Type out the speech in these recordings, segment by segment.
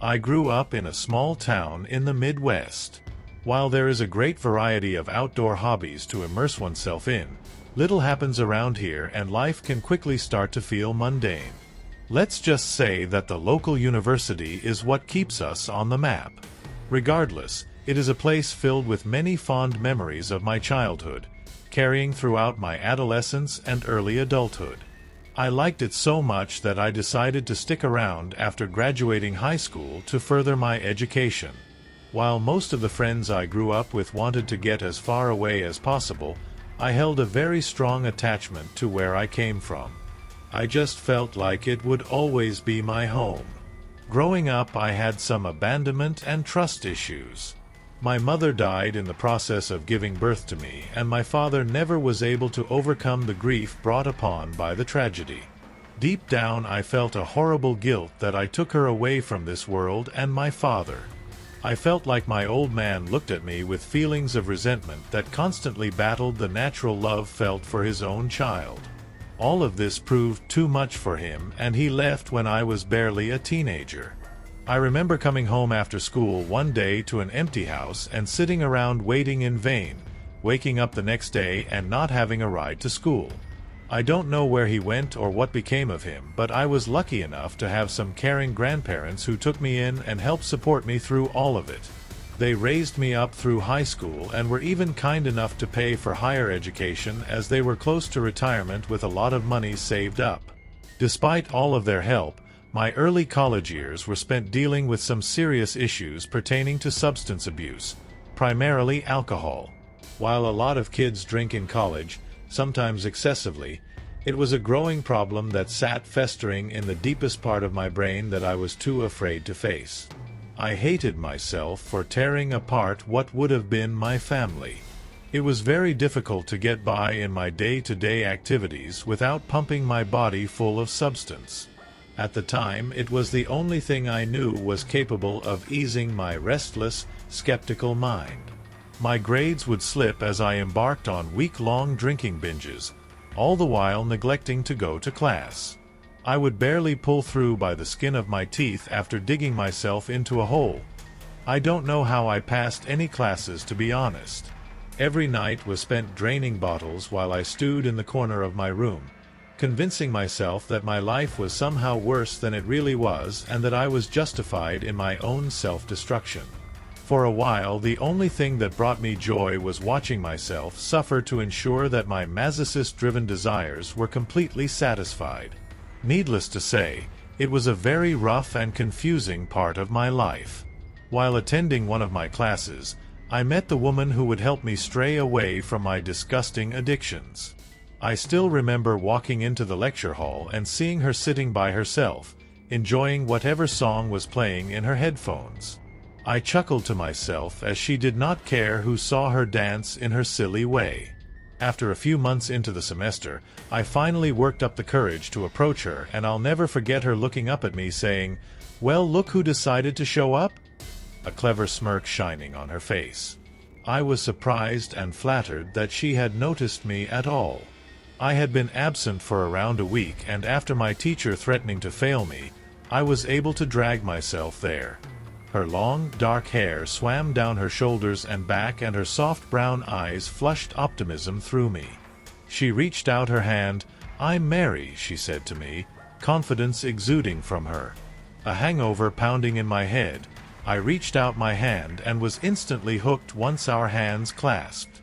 I grew up in a small town in the Midwest. While there is a great variety of outdoor hobbies to immerse oneself in, little happens around here and life can quickly start to feel mundane. Let's just say that the local university is what keeps us on the map. Regardless, it is a place filled with many fond memories of my childhood, carrying throughout my adolescence and early adulthood. I liked it so much that I decided to stick around after graduating high school to further my education. While most of the friends I grew up with wanted to get as far away as possible, I held a very strong attachment to where I came from. I just felt like it would always be my home. Growing up, I had some abandonment and trust issues. My mother died in the process of giving birth to me, and my father never was able to overcome the grief brought upon by the tragedy. Deep down, I felt a horrible guilt that I took her away from this world and my father. I felt like my old man looked at me with feelings of resentment that constantly battled the natural love felt for his own child. All of this proved too much for him, and he left when I was barely a teenager. I remember coming home after school one day to an empty house and sitting around waiting in vain, waking up the next day and not having a ride to school. I don't know where he went or what became of him, but I was lucky enough to have some caring grandparents who took me in and helped support me through all of it. They raised me up through high school and were even kind enough to pay for higher education, as they were close to retirement with a lot of money saved up. Despite all of their help, my early college years were spent dealing with some serious issues pertaining to substance abuse, primarily alcohol. While a lot of kids drink in college, sometimes excessively, it was a growing problem that sat festering in the deepest part of my brain that I was too afraid to face. I hated myself for tearing apart what would have been my family. It was very difficult to get by in my day-to-day activities without pumping my body full of substance. At the time, it was the only thing I knew was capable of easing my restless, skeptical mind. My grades would slip as I embarked on week-long drinking binges, all the while neglecting to go to class. I would barely pull through by the skin of my teeth after digging myself into a hole. I don't know how I passed any classes, to be honest. Every night was spent draining bottles while I stewed in the corner of my room, convincing myself that my life was somehow worse than it really was and that I was justified in my own self-destruction. For a while, the only thing that brought me joy was watching myself suffer to ensure that my masochist-driven desires were completely satisfied. Needless to say, it was a very rough and confusing part of my life. While attending one of my classes, I met the woman who would help me stray away from my disgusting addictions. I still remember walking into the lecture hall and seeing her sitting by herself, enjoying whatever song was playing in her headphones. I chuckled to myself as she did not care who saw her dance in her silly way. After a few months into the semester, I finally worked up the courage to approach her, and I'll never forget her looking up at me saying, "Well, look who decided to show up?" A clever smirk shining on her face. I was surprised and flattered that she had noticed me at all. I had been absent for around a week, and after my teacher threatening to fail me, I was able to drag myself there. Her long, dark hair swam down her shoulders and back, and her soft brown eyes flushed optimism through me. She reached out her hand. "I'm Mary," she said to me, confidence exuding from her. A hangover pounding in my head, I reached out my hand and was instantly hooked once our hands clasped.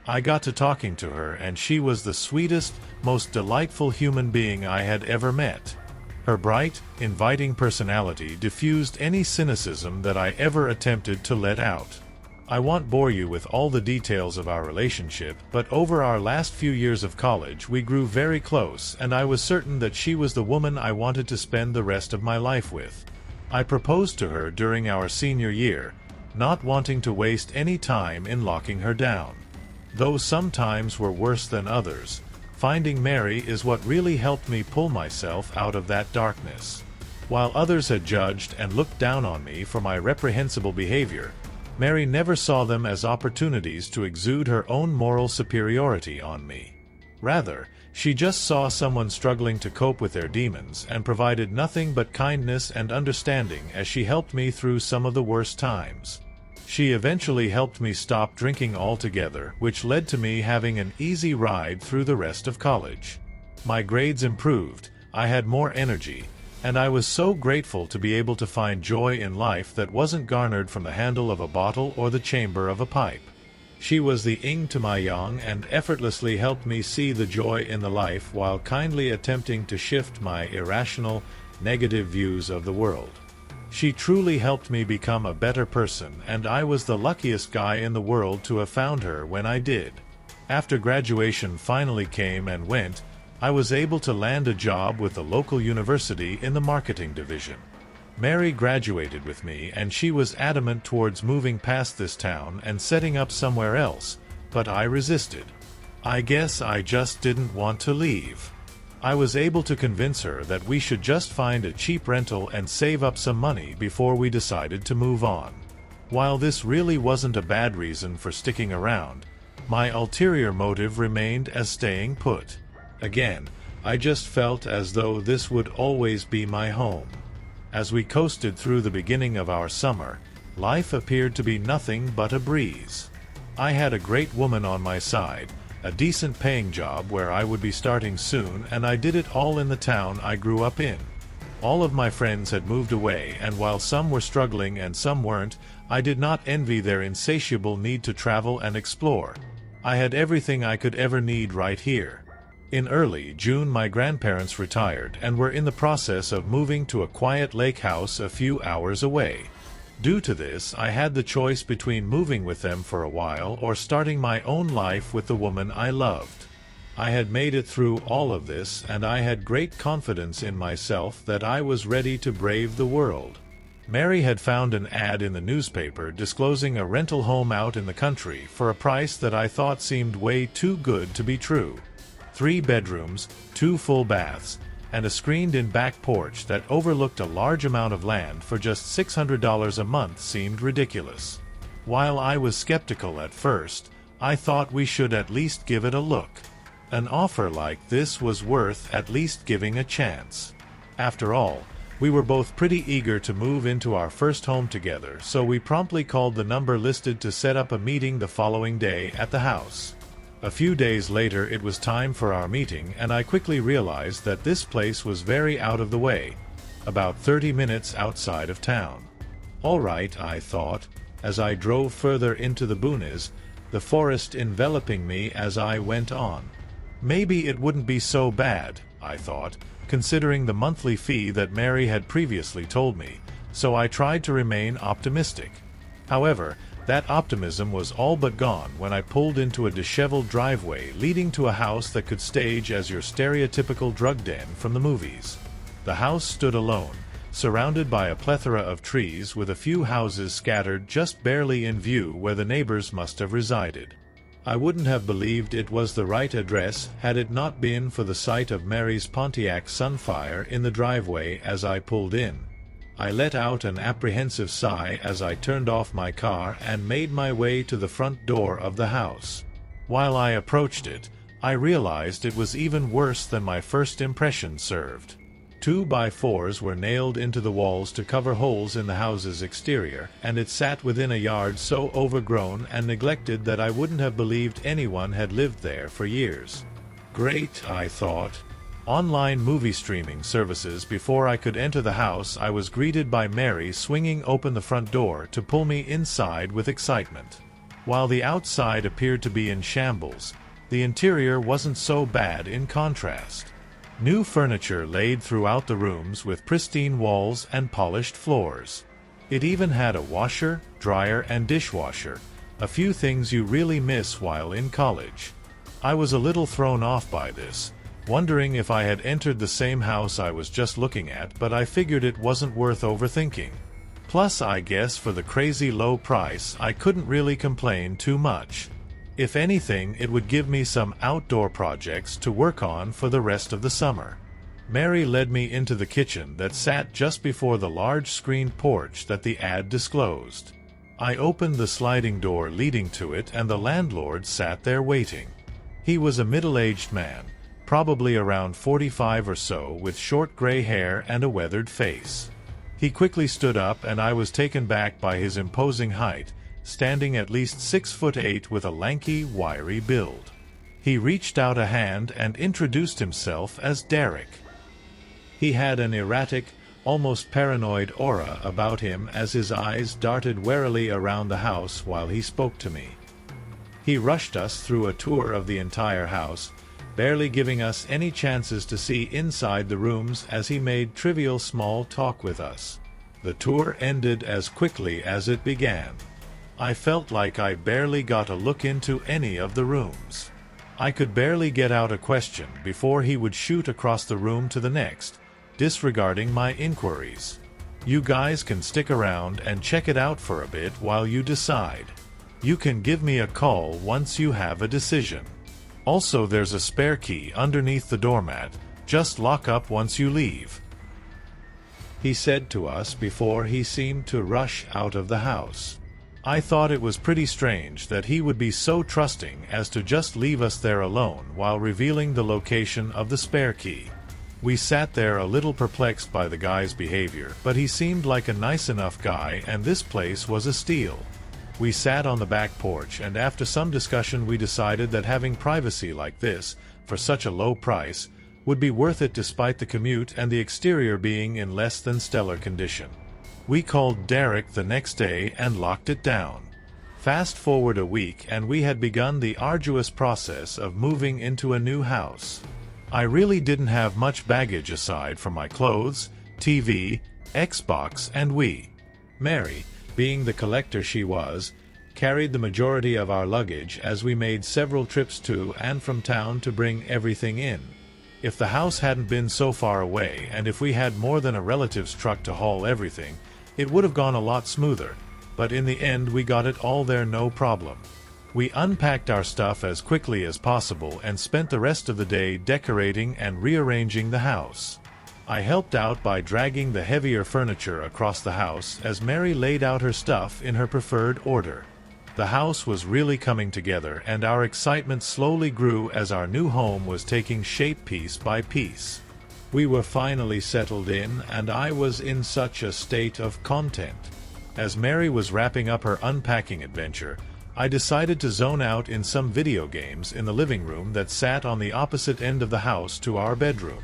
I got to talking to her, and she was the sweetest, most delightful human being I had ever met. Her bright, inviting personality diffused any cynicism that I ever attempted to let out. I won't bore you with all the details of our relationship, but over our last few years of college we grew very close, and I was certain that she was the woman I wanted to spend the rest of my life with. I proposed to her during our senior year, not wanting to waste any time in locking her down. Though some times were worse than others, finding Mary is what really helped me pull myself out of that darkness. While others had judged and looked down on me for my reprehensible behavior, Mary never saw them as opportunities to exude her own moral superiority on me. Rather, She just saw someone struggling to cope with their demons and provided nothing but kindness and understanding as she helped me through some of the worst times. She eventually helped me stop drinking altogether, which led to me having an easy ride through the rest of college. My grades improved, I had more energy, and I was so grateful to be able to find joy in life that wasn't garnered from the handle of a bottle or the chamber of a pipe. She was the yin to my yang and effortlessly helped me see the joy in the life while kindly attempting to shift my irrational, negative views of the world. She truly helped me become a better person, and I was the luckiest guy in the world to have found her when I did. After graduation finally came and went, I was able to land a job with the local university in the marketing division. Mary graduated with me, and she was adamant towards moving past this town and setting up somewhere else, but I resisted. I guess I just didn't want to leave. I was able to convince her that we should just find a cheap rental and save up some money before we decided to move on. While this really wasn't a bad reason for sticking around, my ulterior motive remained as staying put. Again, I just felt as though this would always be my home. As we coasted through the beginning of our summer, life appeared to be nothing but a breeze. I had a great woman on my side, a decent paying job where I would be starting soon, and I did it all in the town I grew up in. All of my friends had moved away, and while some were struggling and some weren't, I did not envy their insatiable need to travel and explore. I had everything I could ever need right here. In early June, my grandparents retired and were in the process of moving to a quiet lake house a few hours away. Due to this, I had the choice between moving with them for a while or starting my own life with the woman I loved. I had made it through all of this, and I had great confidence in myself that I was ready to brave the world. Mary had found an ad in the newspaper disclosing a rental home out in the country for a price that I thought seemed way too good to be true. 3 bedrooms, 2 full baths, and a screened-in back porch that overlooked a large amount of land for just $600 a month seemed ridiculous. While I was skeptical at first, I thought we should at least give it a look. An offer like this was worth at least giving a chance. After all, we were both pretty eager to move into our first home together, so we promptly called the number listed to set up a meeting the following day at the house. A few days later it was time for our meeting, and I quickly realized that this place was very out of the way, about 30 minutes outside of town. All right, I thought, as I drove further into the boonies, the forest enveloping me as I went on. Maybe it wouldn't be so bad, I thought, considering the monthly fee that Mary had previously told me, so I tried to remain optimistic. However, that optimism was all but gone when I pulled into a disheveled driveway leading to a house that could stage as your stereotypical drug den from the movies. The house stood alone, surrounded by a plethora of trees with a few houses scattered just barely in view where the neighbors must have resided. I wouldn't have believed it was the right address had it not been for the sight of Mary's Pontiac Sunfire in the driveway as I pulled in. I let out an apprehensive sigh as I turned off my car and made my way to the front door of the house. While I approached it, I realized it was even worse than my first impression served. 2x4s were nailed into the walls to cover holes in the house's exterior, and it sat within a yard so overgrown and neglected that I wouldn't have believed anyone had lived there for years. Great, I thought. Online movie streaming services. Before I could enter the house, I was greeted by Mary swinging open the front door to pull me inside with excitement. While the outside appeared to be in shambles, the interior wasn't so bad in contrast. New furniture laid throughout the rooms with pristine walls and polished floors. It even had a washer, dryer, and dishwasher, a few things you really miss while in college. I was a little thrown off by this, wondering if I had entered the same house I was just looking at, but I figured it wasn't worth overthinking. Plus, I guess for the crazy low price, I couldn't really complain too much. If anything, it would give me some outdoor projects to work on for the rest of the summer. Mary led me into the kitchen that sat just before the large screened porch that the ad disclosed. I opened the sliding door leading to it, and the landlord sat there waiting. He was a middle-aged man, probably around 45 or so, with short gray hair and a weathered face. He quickly stood up, and I was taken back by his imposing height, standing at least 6'8" with a lanky, wiry build. He reached out a hand and introduced himself as Derek. He had an erratic, almost paranoid aura about him as his eyes darted warily around the house while he spoke to me. He rushed us through a tour of the entire house, barely giving us any chances to see inside the rooms as he made trivial small talk with us. The tour ended as quickly as it began. I felt like I barely got a look into any of the rooms. I could barely get out a question before he would shoot across the room to the next, disregarding my inquiries. You guys can stick around and check it out for a bit while you decide. You can give me a call once you have a decision. Also, there's a spare key underneath the doormat. Just lock up once you leave," he said to us before he seemed to rush out of the house. I thought it was pretty strange that he would be so trusting as to just leave us there alone while revealing the location of the spare key. We sat there a little perplexed by the guy's behavior, but he seemed like a nice enough guy, and this place was a steal. We sat on the back porch, and after some discussion we decided that having privacy like this, for such a low price, would be worth it despite the commute and the exterior being in less than stellar condition. We called Derek the next day and locked it down. Fast forward a week and we had begun the arduous process of moving into a new house. I really didn't have much baggage aside from my clothes, TV, Xbox, and Wii. Mary, being the collector she was, carried the majority of our luggage as we made several trips to and from town to bring everything in. If the house hadn't been so far away, and if we had more than a relative's truck to haul everything, it would have gone a lot smoother, but in the end we got it all there no problem. We unpacked our stuff as quickly as possible and spent the rest of the day decorating and rearranging the house. I helped out by dragging the heavier furniture across the house as Mary laid out her stuff in her preferred order. The house was really coming together, and our excitement slowly grew as our new home was taking shape piece by piece. We were finally settled in, and I was in such a state of content. As Mary was wrapping up her unpacking adventure, I decided to zone out in some video games in the living room that sat on the opposite end of the house to our bedroom.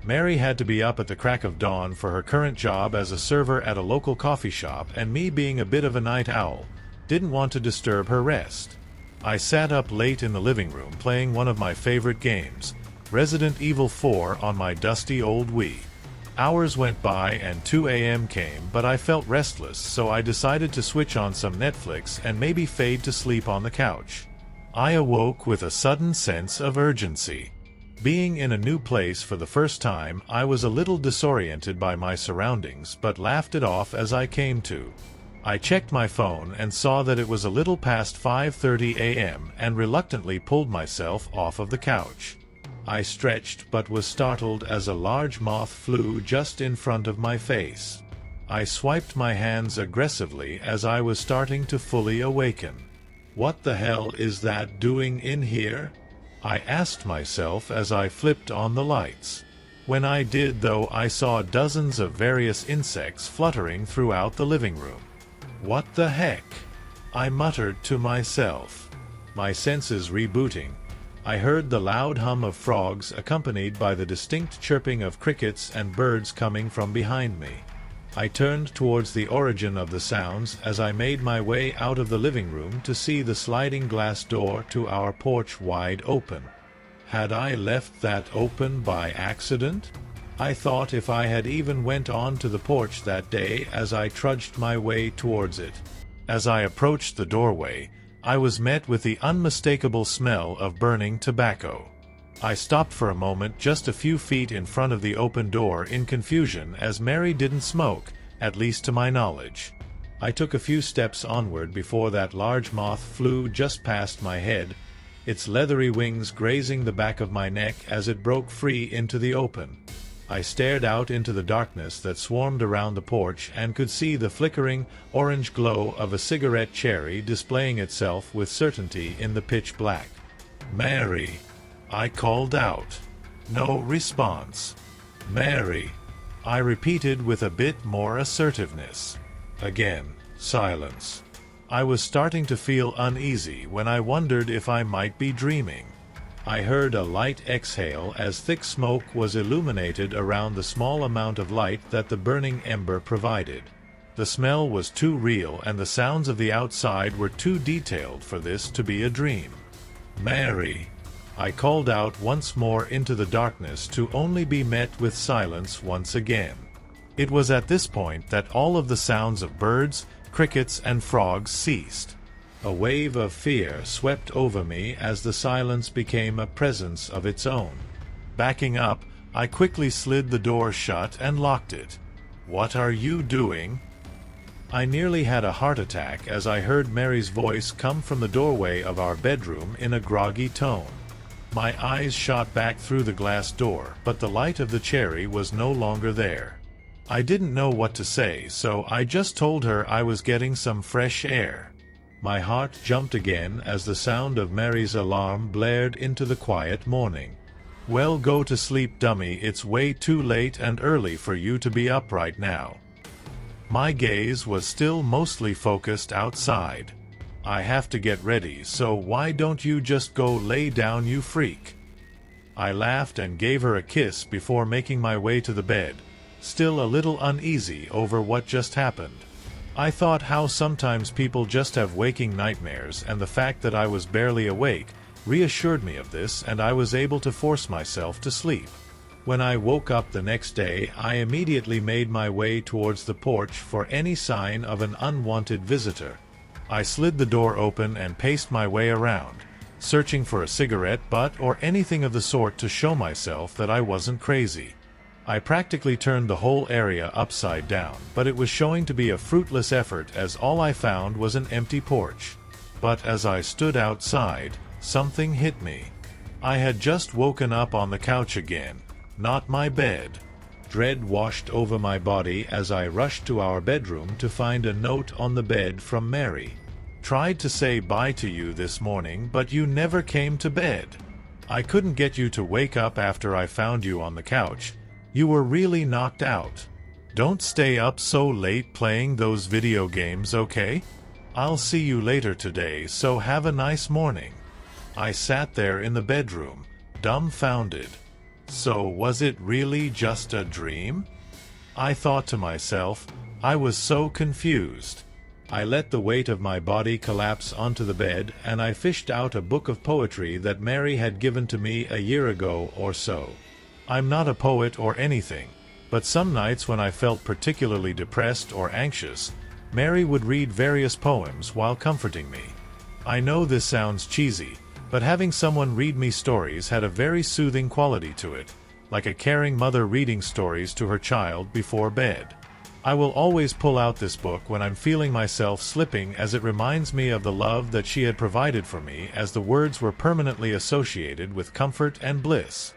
Mary had to be up at the crack of dawn for her current job as a server at a local coffee shop, and me, being a bit of a night owl, didn't want to disturb her rest. I sat up late in the living room playing one of my favorite games, Resident Evil 4, on my dusty old Wii. Hours went by and 2 a.m. came, but I felt restless, so I decided to switch on some Netflix and maybe fade to sleep on the couch. I awoke with a sudden sense of urgency. Being in a new place for the first time, I was a little disoriented by my surroundings, but laughed it off as I came to. I checked my phone and saw that it was a little past 5:30 a.m. and reluctantly pulled myself off of the couch. I stretched but was startled as a large moth flew just in front of my face. I swiped my hands aggressively as I was starting to fully awaken. What the hell is that doing in here? I asked myself as I flipped on the lights. When I did, though, I saw dozens of various insects fluttering throughout the living room. What the heck? I muttered to myself. My senses rebooting, I heard the loud hum of frogs accompanied by the distinct chirping of crickets and birds coming from behind me. I turned towards the origin of the sounds as I made my way out of the living room to see the sliding glass door to our porch wide open. Had I left that open by accident? I thought if I had even went on to the porch that day as I trudged my way towards it. As I approached the doorway, I was met with the unmistakable smell of burning tobacco. I stopped for a moment just a few feet in front of the open door in confusion, as Mary didn't smoke, at least to my knowledge. I took a few steps onward before that large moth flew just past my head, its leathery wings grazing the back of my neck as it broke free into the open. I stared out into the darkness that swarmed around the porch and could see the flickering, orange glow of a cigarette cherry displaying itself with certainty in the pitch black. "Mary!" I called out. No response. "Mary," I repeated with a bit more assertiveness. Again, silence. I was starting to feel uneasy when I wondered if I might be dreaming. I heard a light exhale as thick smoke was illuminated around the small amount of light that the burning ember provided. The smell was too real and the sounds of the outside were too detailed for this to be a dream. "Mary," I called out once more into the darkness to only be met with silence once again. It was at this point that all of the sounds of birds, crickets, and frogs ceased. A wave of fear swept over me as the silence became a presence of its own. Backing up, I quickly slid the door shut and locked it. "What are you doing?" I nearly had a heart attack as I heard Mary's voice come from the doorway of our bedroom in a groggy tone. My eyes shot back through the glass door, but the light of the cherry was no longer there. I didn't know what to say, so I just told her I was getting some fresh air. My heart jumped again as the sound of Mary's alarm blared into the quiet morning. "Well, go to sleep, dummy. It's way too late and early for you to be up right now." My gaze was still mostly focused outside. "I have to get ready, so why don't you just go lay down, you freak?" I laughed and gave her a kiss before making my way to the bed, still a little uneasy over what just happened. I thought how sometimes people just have waking nightmares, and the fact that I was barely awake reassured me of this, and I was able to force myself to sleep. When I woke up the next day, I immediately made my way towards the porch for any sign of an unwanted visitor. I slid the door open and paced my way around, searching for a cigarette butt or anything of the sort to show myself that I wasn't crazy. I practically turned the whole area upside down, but it was showing to be a fruitless effort as all I found was an empty porch. But as I stood outside, something hit me. I had just woken up on the couch again, not my bed. Dread washed over my body as I rushed to our bedroom to find a note on the bed from Mary. "Tried to say bye to you this morning, but you never came to bed. I couldn't get you to wake up after I found you on the couch. You were really knocked out. Don't stay up so late playing those video games, okay? I'll see you later today, so have a nice morning." I sat there in the bedroom, dumbfounded. So was it really just a dream? I thought to myself. I was so confused. I let the weight of my body collapse onto the bed, and I fished out a book of poetry that Mary had given to me a year ago or so. I'm not a poet or anything, but some nights when I felt particularly depressed or anxious, Mary would read various poems while comforting me. I know this sounds cheesy, but having someone read me stories had a very soothing quality to it, like a caring mother reading stories to her child before bed. I will always pull out this book when I'm feeling myself slipping, as it reminds me of the love that she had provided for me, as the words were permanently associated with comfort and bliss.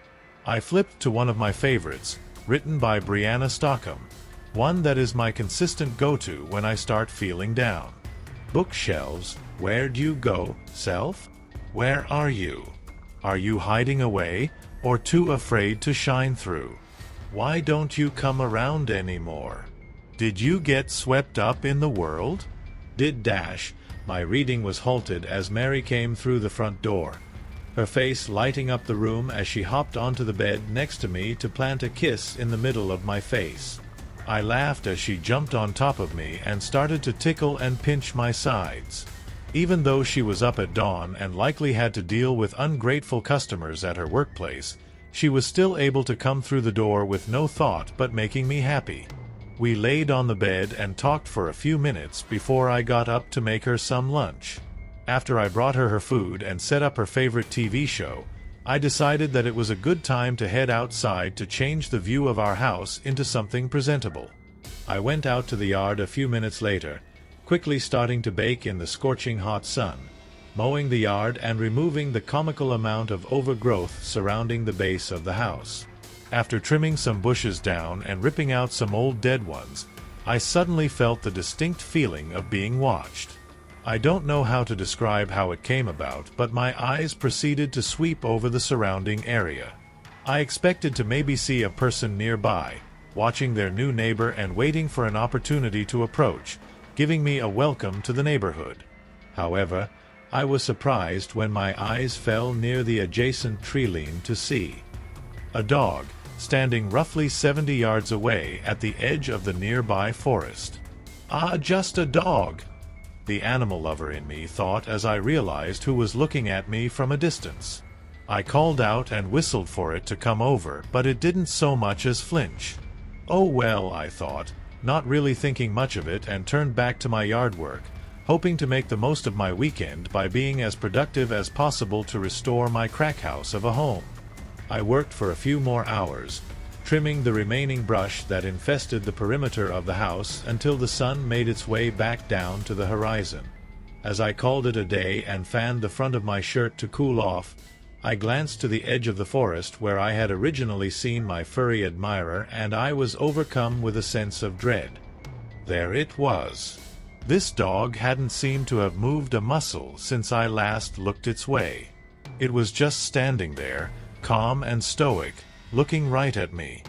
I flipped to one of my favorites, written by Brianna Stockham, one that is my consistent go-to when I start feeling down. "Bookshelves, where'd you go, self? Where are you? Are you hiding away, or too afraid to shine through? Why don't you come around anymore? Did you get swept up in the world?" My reading was halted as Mary came through the front door, her face lighting up the room as she hopped onto the bed next to me to plant a kiss in the middle of my face. I laughed as she jumped on top of me and started to tickle and pinch my sides. Even though she was up at dawn and likely had to deal with ungrateful customers at her workplace, she was still able to come through the door with no thought but making me happy. We laid on the bed and talked for a few minutes before I got up to make her some lunch. After I brought her food and set up her favorite TV show, I decided that it was a good time to head outside to change the view of our house into something presentable. I went out to the yard a few minutes later, quickly starting to bake in the scorching hot sun, mowing the yard and removing the comical amount of overgrowth surrounding the base of the house. After trimming some bushes down and ripping out some old dead ones, I suddenly felt the distinct feeling of being watched. I don't know how to describe how it came about, but my eyes proceeded to sweep over the surrounding area. I expected to maybe see a person nearby, watching their new neighbor and waiting for an opportunity to approach, giving me a welcome to the neighborhood. However, I was surprised when my eyes fell near the adjacent tree line to see a dog, standing roughly 70 yards away at the edge of the nearby forest. Ah, just a dog, the animal lover in me thought as I realized who was looking at me from a distance. I called out and whistled for it to come over, but it didn't so much as flinch. Oh well, I thought, not really thinking much of it, and turned back to my yard work, hoping to make the most of my weekend by being as productive as possible to restore my crack house of a home. I worked for a few more hours, trimming the remaining brush that infested the perimeter of the house until the sun made its way back down to the horizon. As I called it a day and fanned the front of my shirt to cool off, I glanced to the edge of the forest where I had originally seen my furry admirer, and I was overcome with a sense of dread. There it was. This dog hadn't seemed to have moved a muscle since I last looked its way. It was just standing there, calm and stoic, looking right at me.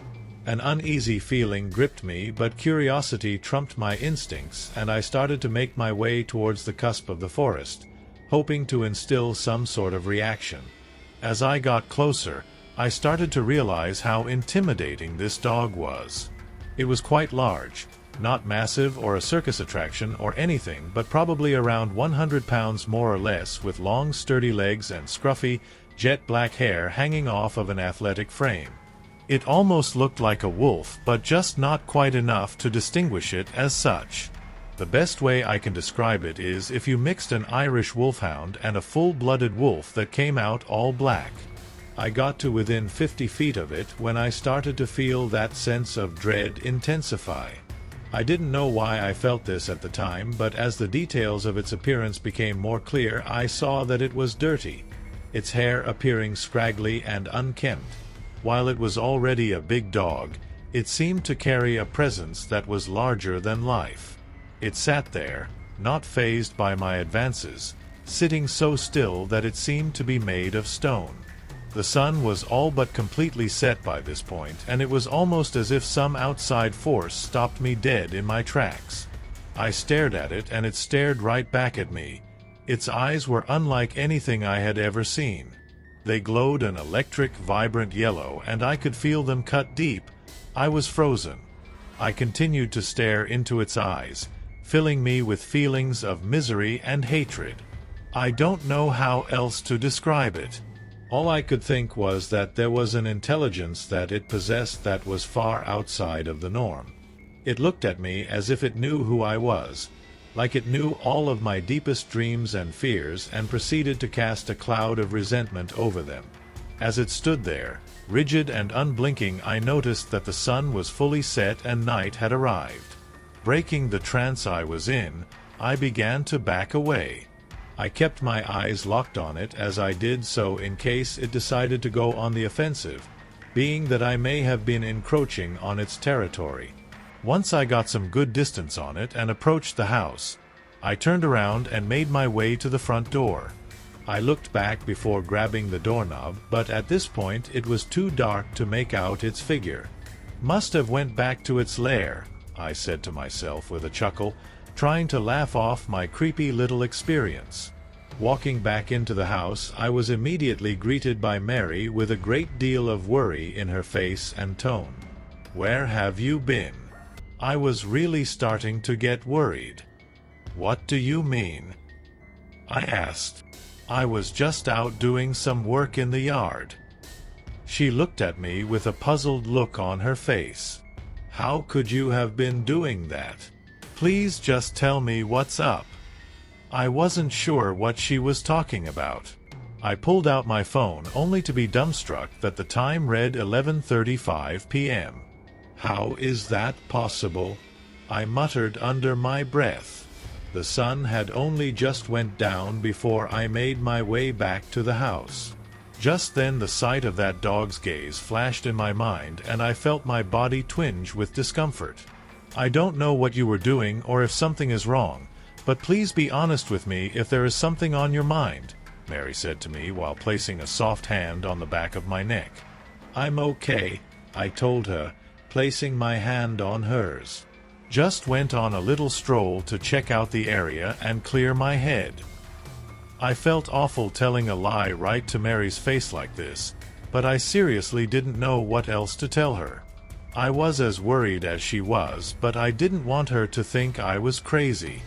An uneasy feeling gripped me, but curiosity trumped my instincts, and I started to make my way towards the cusp of the forest, hoping to instill some sort of reaction. As I got closer, I started to realize how intimidating this dog was. It was quite large, not massive or a circus attraction or anything, but probably around 100 pounds more or less, with long sturdy legs and scruffy, jet black hair hanging off of an athletic frame. It almost looked like a wolf, but just not quite enough to distinguish it as such. The best way I can describe it is if you mixed an Irish wolfhound and a full-blooded wolf that came out all black. I got to within 50 feet of it when I started to feel that sense of dread intensify. I didn't know why I felt this at the time, but as the details of its appearance became more clear, I saw that it was dirty, its hair appearing scraggly and unkempt. While it was already a big dog, it seemed to carry a presence that was larger than life. It sat there, not fazed by my advances, sitting so still that it seemed to be made of stone. The sun was all but completely set by this point, and it was almost as if some outside force stopped me dead in my tracks. I stared at it, and it stared right back at me. Its eyes were unlike anything I had ever seen. They glowed an electric, vibrant yellow, and I could feel them cut deep. I was frozen. I continued to stare into its eyes, filling me with feelings of misery and hatred. I don't know how else to describe it. All I could think was that there was an intelligence that it possessed that was far outside of the norm. It looked at me as if it knew who I was, like it knew all of my deepest dreams and fears, and proceeded to cast a cloud of resentment over them. As it stood there, rigid and unblinking, I noticed that the sun was fully set and night had arrived. Breaking the trance I was in, I began to back away. I kept my eyes locked on it as I did so in case it decided to go on the offensive, being that I may have been encroaching on its territory. Once I got some good distance on it and approached the house, I turned around and made my way to the front door. I looked back before grabbing the doorknob, but at this point it was too dark to make out its figure. Must have went back to its lair, I said to myself with a chuckle, trying to laugh off my creepy little experience. Walking back into the house, I was immediately greeted by Mary with a great deal of worry in her face and tone. "Where have you been?" I was really starting to get worried. "What do you mean?" I asked. "I was just out doing some work in the yard." She looked at me with a puzzled look on her face. "How could you have been doing that? Please just tell me what's up." I wasn't sure what she was talking about. I pulled out my phone only to be dumbstruck that the time read 11:35 p.m. "How is that possible?" I muttered under my breath. The sun had only just went down before I made my way back to the house. Just then the sight of that dog's gaze flashed in my mind, and I felt my body twinge with discomfort. "I don't know what you were doing or if something is wrong, but please be honest with me if there is something on your mind," Mary said to me while placing a soft hand on the back of my neck. "I'm okay," I told her, placing my hand on hers. "Just went on a little stroll to check out the area and clear my head." I felt awful telling a lie right to Mary's face like this, but I seriously didn't know what else to tell her. I was as worried as she was, but I didn't want her to think I was crazy.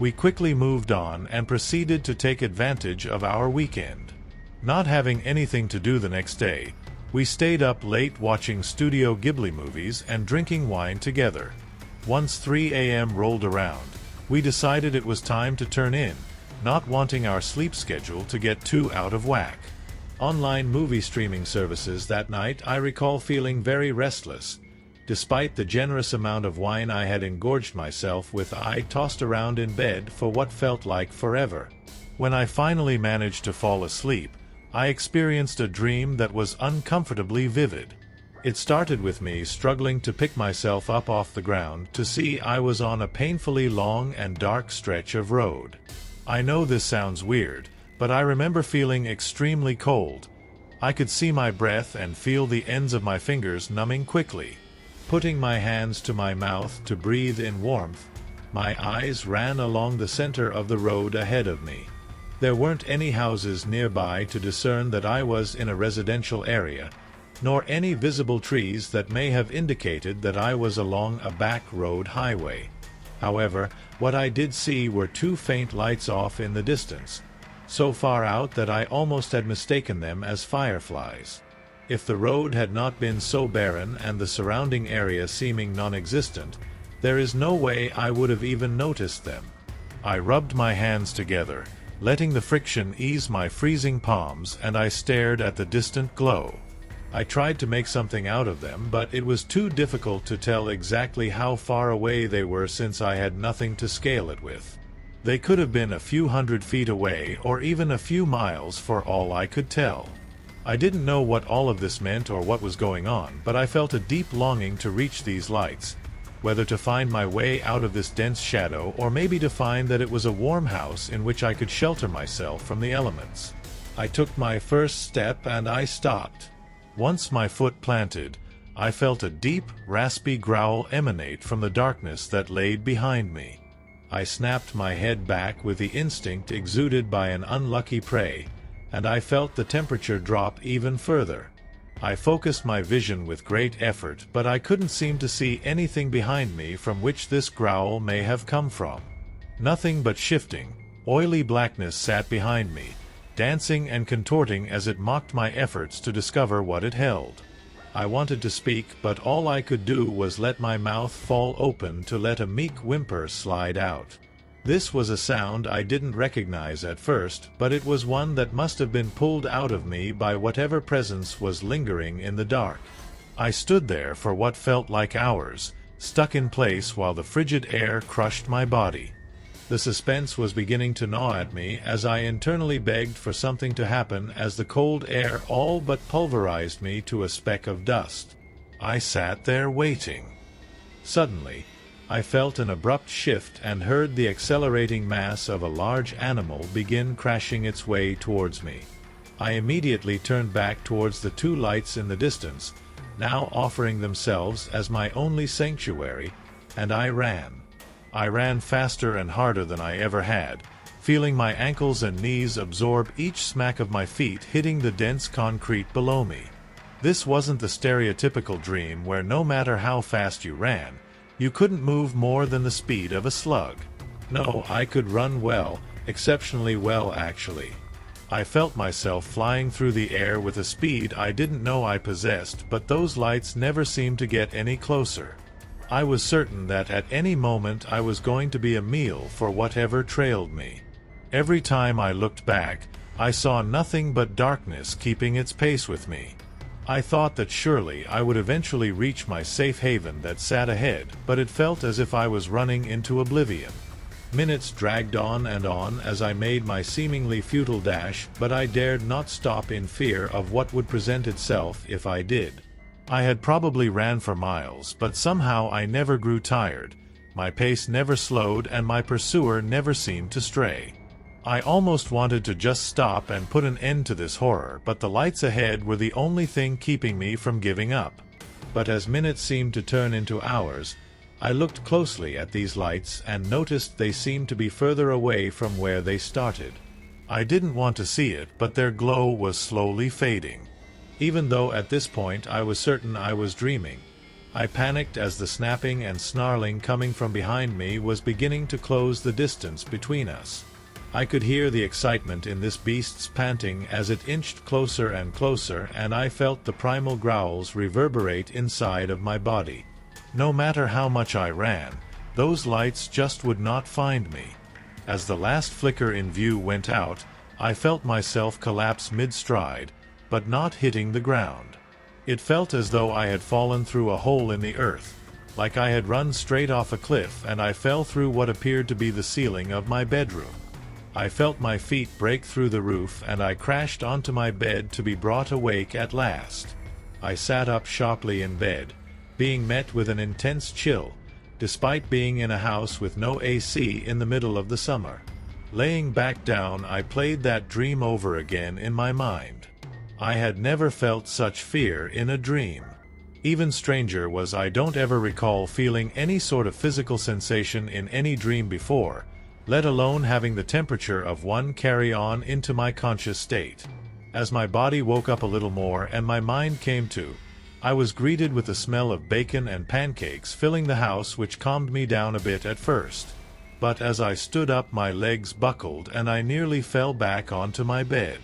We quickly moved on and proceeded to take advantage of our weekend. Not having anything to do the next day, we stayed up late watching Studio Ghibli movies and drinking wine together. Once 3 a.m. rolled around, we decided it was time to turn in, not wanting our sleep schedule to get too out of whack. Online movie streaming services that night, I recall feeling very restless. Despite the generous amount of wine I had engorged myself with, I tossed around in bed for what felt like forever. When I finally managed to fall asleep, I experienced a dream that was uncomfortably vivid. It started with me struggling to pick myself up off the ground to see I was on a painfully long and dark stretch of road. I know this sounds weird, but I remember feeling extremely cold. I could see my breath and feel the ends of my fingers numbing quickly. Putting my hands to my mouth to breathe in warmth, my eyes ran along the center of the road ahead of me. There weren't any houses nearby to discern that I was in a residential area, nor any visible trees that may have indicated that I was along a back road highway. However, what I did see were two faint lights off in the distance, so far out that I almost had mistaken them as fireflies. If the road had not been so barren and the surrounding area seeming non-existent, there is no way I would have even noticed them. I rubbed my hands together, letting the friction ease my freezing palms, and I stared at the distant glow. I tried to make something out of them, but it was too difficult to tell exactly how far away they were since I had nothing to scale it with. They could have been a few hundred feet away or even a few miles for all I could tell. I didn't know what all of this meant or what was going on, but I felt a deep longing to reach these lights, whether to find my way out of this dense shadow or maybe to find that it was a warm house in which I could shelter myself from the elements. I took my first step and I stopped. Once my foot planted, I felt a deep, raspy growl emanate from the darkness that laid behind me. I snapped my head back with the instinct exuded by an unlucky prey, and I felt the temperature drop even further. I focused my vision with great effort, but I couldn't seem to see anything behind me from which this growl may have come from. Nothing but shifting, oily blackness sat behind me, dancing and contorting as it mocked my efforts to discover what it held. I wanted to speak, but all I could do was let my mouth fall open to let a meek whimper slide out. This was a sound I didn't recognize at first, but it was one that must have been pulled out of me by whatever presence was lingering in the dark. I stood there for what felt like hours, stuck in place while the frigid air crushed my body. The suspense was beginning to gnaw at me as I internally begged for something to happen as the cold air all but pulverized me to a speck of dust. I sat there waiting. Suddenly, I felt an abrupt shift and heard the accelerating mass of a large animal begin crashing its way towards me. I immediately turned back towards the two lights in the distance, now offering themselves as my only sanctuary, and I ran. I ran faster and harder than I ever had, feeling my ankles and knees absorb each smack of my feet hitting the dense concrete below me. This wasn't the stereotypical dream where no matter how fast you ran, you couldn't move more than the speed of a slug. No, I could run well, exceptionally well actually. I felt myself flying through the air with a speed I didn't know I possessed, but those lights never seemed to get any closer. I was certain that at any moment I was going to be a meal for whatever trailed me. Every time I looked back, I saw nothing but darkness keeping its pace with me. I thought that surely I would eventually reach my safe haven that sat ahead, but it felt as if I was running into oblivion. Minutes dragged on as I made my seemingly futile dash, but I dared not stop in fear of what would present itself if I did. I had probably ran for miles, but somehow I never grew tired. My pace never slowed and my pursuer never seemed to stray. I almost wanted to just stop and put an end to this horror, but the lights ahead were the only thing keeping me from giving up. But as minutes seemed to turn into hours, I looked closely at these lights and noticed they seemed to be further away from where they started. I didn't want to see it, but their glow was slowly fading. Even though at this point I was certain I was dreaming, I panicked as the snapping and snarling coming from behind me was beginning to close the distance between us. I could hear the excitement in this beast's panting as it inched closer and closer, and I felt the primal growls reverberate inside of my body. No matter how much I ran, those lights just would not find me. As the last flicker in view went out, I felt myself collapse mid-stride, but not hitting the ground. It felt as though I had fallen through a hole in the earth, like I had run straight off a cliff, and I fell through what appeared to be the ceiling of my bedroom. I felt my feet break through the roof, and I crashed onto my bed to be brought awake at last. I sat up sharply in bed, being met with an intense chill, despite being in a house with no AC in the middle of the summer. Laying back down, I played that dream over again in my mind. I had never felt such fear in a dream. Even stranger was I don't ever recall feeling any sort of physical sensation in any dream before, let alone having the temperature of one carry on into my conscious state. As my body woke up a little more and my mind came to, I was greeted with the smell of bacon and pancakes filling the house, which calmed me down a bit at first. But as I stood up, my legs buckled and I nearly fell back onto my bed.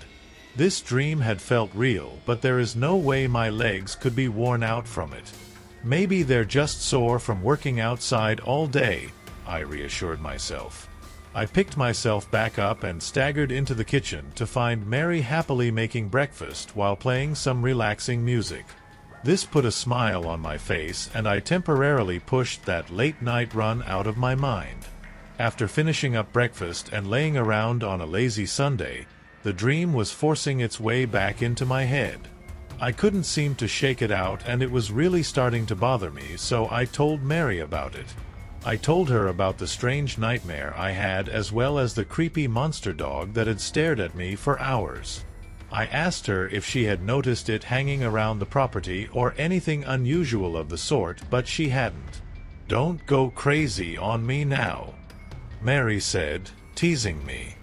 This dream had felt real, but there is no way my legs could be worn out from it. Maybe they're just sore from working outside all day, I reassured myself. I picked myself back up and staggered into the kitchen to find Mary happily making breakfast while playing some relaxing music. This put a smile on my face, and I temporarily pushed that late-night run out of my mind. After finishing up breakfast and laying around on a lazy Sunday, the dream was forcing its way back into my head. I couldn't seem to shake it out, and it was really starting to bother me, so I told Mary about it. I told her about the strange nightmare I had, as well as the creepy monster dog that had stared at me for hours. I asked her if she had noticed it hanging around the property or anything unusual of the sort, but she hadn't. "Don't go crazy on me now," Mary said, teasing me.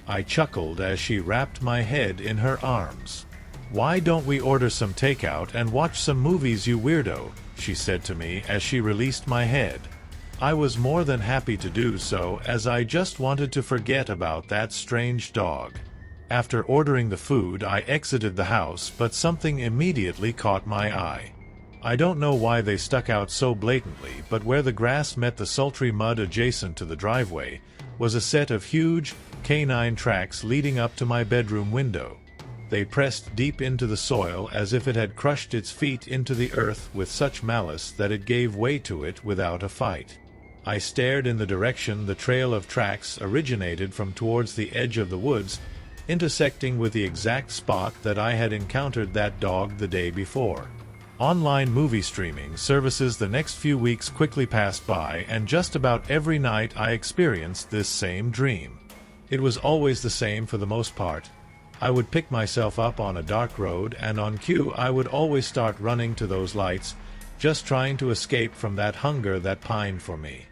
I chuckled as she wrapped my head in her arms. "Why don't we order some takeout and watch some movies, you weirdo?" she said to me as she released my head. I was more than happy to do so, as I just wanted to forget about that strange dog. After ordering the food, I exited the house, but something immediately caught my eye. I don't know why they stuck out so blatantly, but where the grass met the sultry mud adjacent to the driveway was a set of huge, canine tracks leading up to my bedroom window. They pressed deep into the soil as if it had crushed its feet into the earth with such malice that it gave way to it without a fight. I stared in the direction the trail of tracks originated from, towards the edge of the woods, intersecting with the exact spot that I had encountered that dog the day before. Online movie streaming services the next few weeks quickly passed by, and just about every night I experienced this same dream. It was always the same for the most part. I would pick myself up on a dark road, and on cue I would always start running to those lights, just trying to escape from that hunger that pined for me.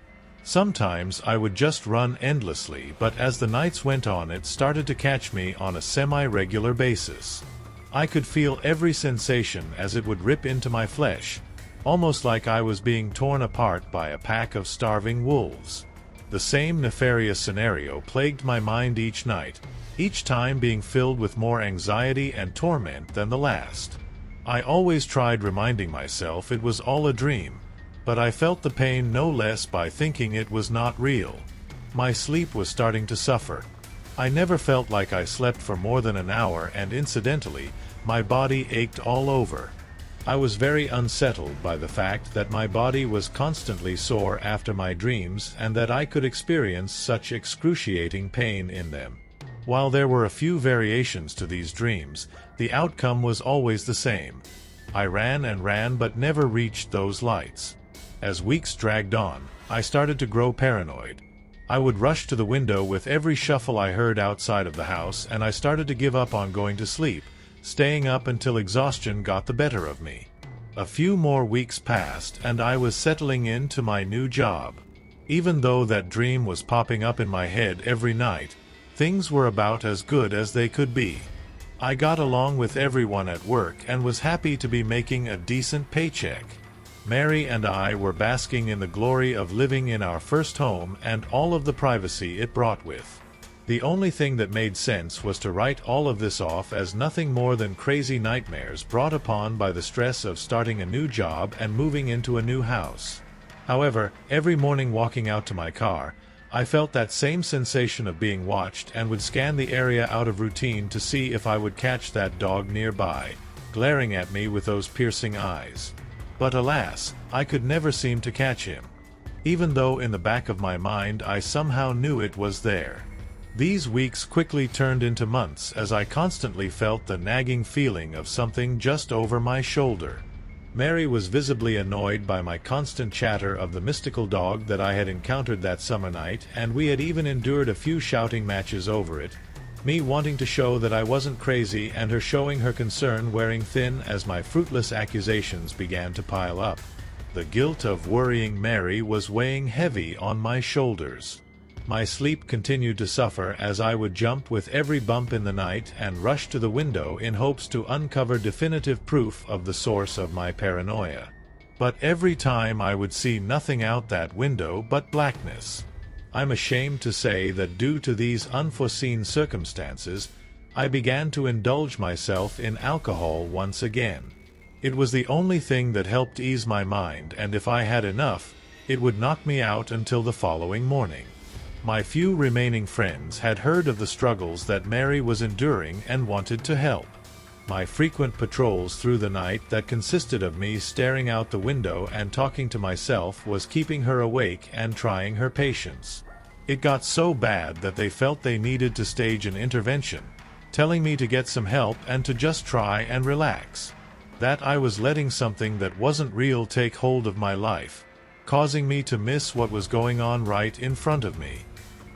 Sometimes I would just run endlessly, but as the nights went on, it started to catch me on a semi-regular basis. I could feel every sensation as it would rip into my flesh, almost like I was being torn apart by a pack of starving wolves. The same nefarious scenario plagued my mind each night, each time being filled with more anxiety and torment than the last. I always tried reminding myself it was all a dream, but I felt the pain no less by thinking it was not real. My sleep was starting to suffer. I never felt like I slept for more than an hour, and incidentally, my body ached all over. I was very unsettled by the fact that my body was constantly sore after my dreams, and that I could experience such excruciating pain in them. While there were a few variations to these dreams, the outcome was always the same. I ran and ran but never reached those lights. As weeks dragged on, I started to grow paranoid. I would rush to the window with every shuffle I heard outside of the house, and I started to give up on going to sleep, staying up until exhaustion got the better of me. A few more weeks passed, and I was settling into my new job. Even though that dream was popping up in my head every night, things were about as good as they could be. I got along with everyone at work and was happy to be making a decent paycheck. Mary and I were basking in the glory of living in our first home and all of the privacy it brought with. The only thing that made sense was to write all of this off as nothing more than crazy nightmares brought upon by the stress of starting a new job and moving into a new house. However, every morning walking out to my car, I felt that same sensation of being watched and would scan the area out of routine to see if I would catch that dog nearby, glaring at me with those piercing eyes. But alas, I could never seem to catch him, even though in the back of my mind I somehow knew it was there. These weeks quickly turned into months as I constantly felt the nagging feeling of something just over my shoulder. Mary was visibly annoyed by my constant chatter of the mystical dog that I had encountered that summer night, and we had even endured a few shouting matches over it, me wanting to show that I wasn't crazy and her showing her concern wearing thin as my fruitless accusations began to pile up. The guilt of worrying Mary was weighing heavy on my shoulders. My sleep continued to suffer as I would jump with every bump in the night and rush to the window in hopes to uncover definitive proof of the source of my paranoia. But every time I would see nothing out that window but blackness. I'm ashamed to say that due to these unforeseen circumstances, I began to indulge myself in alcohol once again. It was the only thing that helped ease my mind, and if I had enough, it would knock me out until the following morning. My few remaining friends had heard of the struggles that Mary was enduring and wanted to help. My frequent patrols through the night that consisted of me staring out the window and talking to myself was keeping her awake and trying her patience. It got so bad that they felt they needed to stage an intervention, telling me to get some help and to just try and relax. That I was letting something that wasn't real take hold of my life, causing me to miss what was going on right in front of me.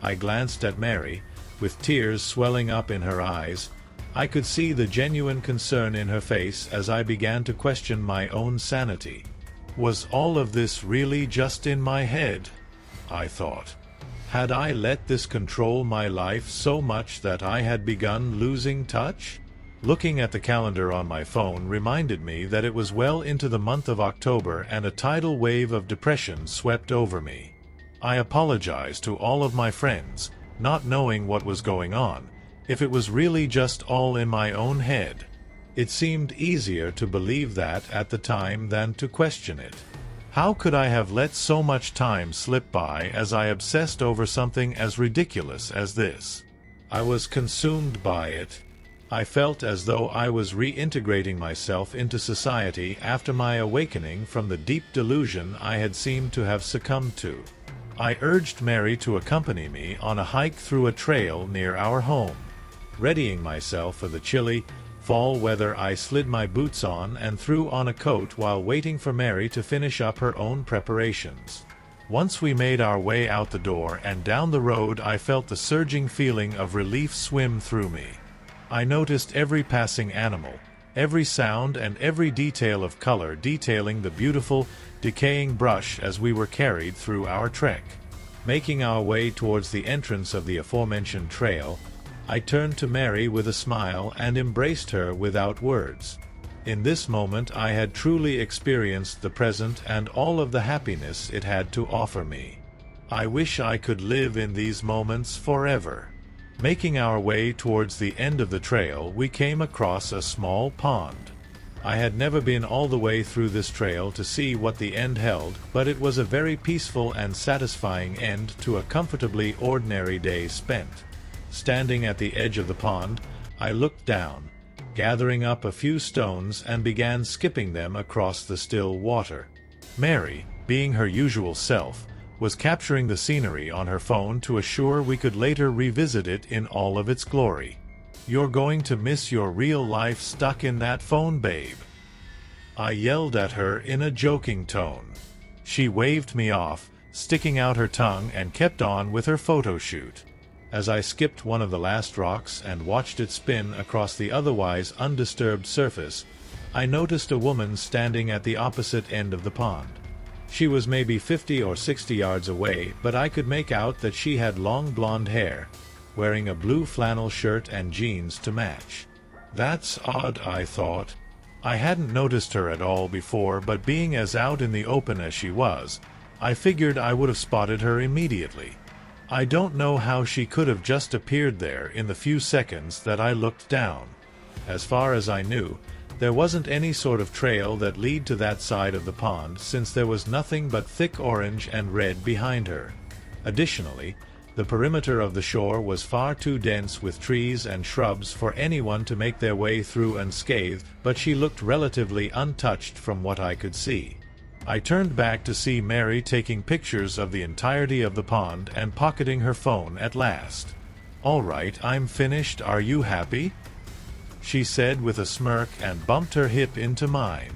I glanced at Mary, with tears swelling up in her eyes. I could see the genuine concern in her face as I began to question my own sanity. Was all of this really just in my head? I thought. Had I let this control my life so much that I had begun losing touch? Looking at the calendar on my phone reminded me that it was well into the month of October and a tidal wave of depression swept over me. I apologized to all of my friends, not knowing what was going on, if it was really just all in my own head. It seemed easier to believe that at the time than to question it. How could I have let so much time slip by as I obsessed over something as ridiculous as this? I was consumed by it. I felt as though I was reintegrating myself into society after my awakening from the deep delusion I had seemed to have succumbed to. I urged Mary to accompany me on a hike through a trail near our home. Readying myself for the chilly, fall weather, I slid my boots on and threw on a coat while waiting for Mary to finish up her own preparations. Once we made our way out the door and down the road, I felt the surging feeling of relief swim through me. I noticed every passing animal, every sound and every detail of color detailing the beautiful, decaying brush as we were carried through our trek. Making our way towards the entrance of the aforementioned trail, I turned to Mary with a smile and embraced her without words. In this moment I had truly experienced the present and all of the happiness it had to offer me. I wish I could live in these moments forever. Making our way towards the end of the trail, we came across a small pond. I had never been all the way through this trail to see what the end held, but it was a very peaceful and satisfying end to a comfortably ordinary day spent. Standing at the edge of the pond, I looked down, gathering up a few stones and began skipping them across the still water. Mary, being her usual self, was capturing the scenery on her phone to assure we could later revisit it in all of its glory. "You're going to miss your real life stuck in that phone, babe," I yelled at her in a joking tone. She waved me off, sticking out her tongue, and kept on with her photo shoot. As I skipped one of the last rocks and watched it spin across the otherwise undisturbed surface, I noticed a woman standing at the opposite end of the pond. She was maybe 50 or 60 yards away, but I could make out that she had long blonde hair, wearing a blue flannel shirt and jeans to match. That's odd, I thought. I hadn't noticed her at all before, but being as out in the open as she was, I figured I would have spotted her immediately. I don't know how she could have just appeared there in the few seconds that I looked down. As far as I knew, there wasn't any sort of trail that led to that side of the pond, since there was nothing but thick orange and red behind her. Additionally, the perimeter of the shore was far too dense with trees and shrubs for anyone to make their way through unscathed, but she looked relatively untouched from what I could see. I turned back to see Mary taking pictures of the entirety of the pond and pocketing her phone at last. "All right, I'm finished. Are you happy?" she said with a smirk and bumped her hip into mine.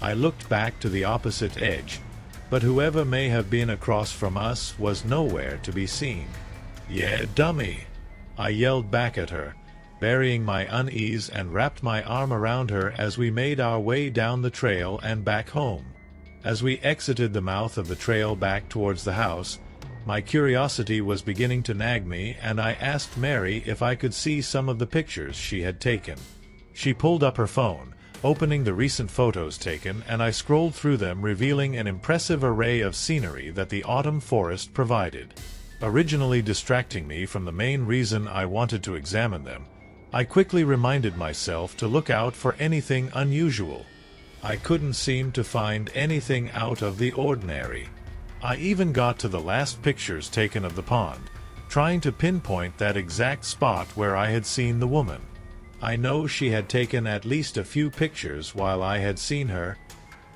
I looked back to the opposite edge, but whoever may have been across from us was nowhere to be seen. "Yeah, dummy!" I yelled back at her, burying my unease, and wrapped my arm around her as we made our way down the trail and back home. As we exited the mouth of the trail back towards the house, my curiosity was beginning to nag me, and I asked Mary if I could see some of the pictures she had taken. She pulled up her phone, opening the recent photos taken, and I scrolled through them, revealing an impressive array of scenery that the autumn forest provided. Originally distracting me from the main reason I wanted to examine them, I quickly reminded myself to look out for anything unusual. I couldn't seem to find anything out of the ordinary. I even got to the last pictures taken of the pond, trying to pinpoint that exact spot where I had seen the woman. I know she had taken at least a few pictures while I had seen her.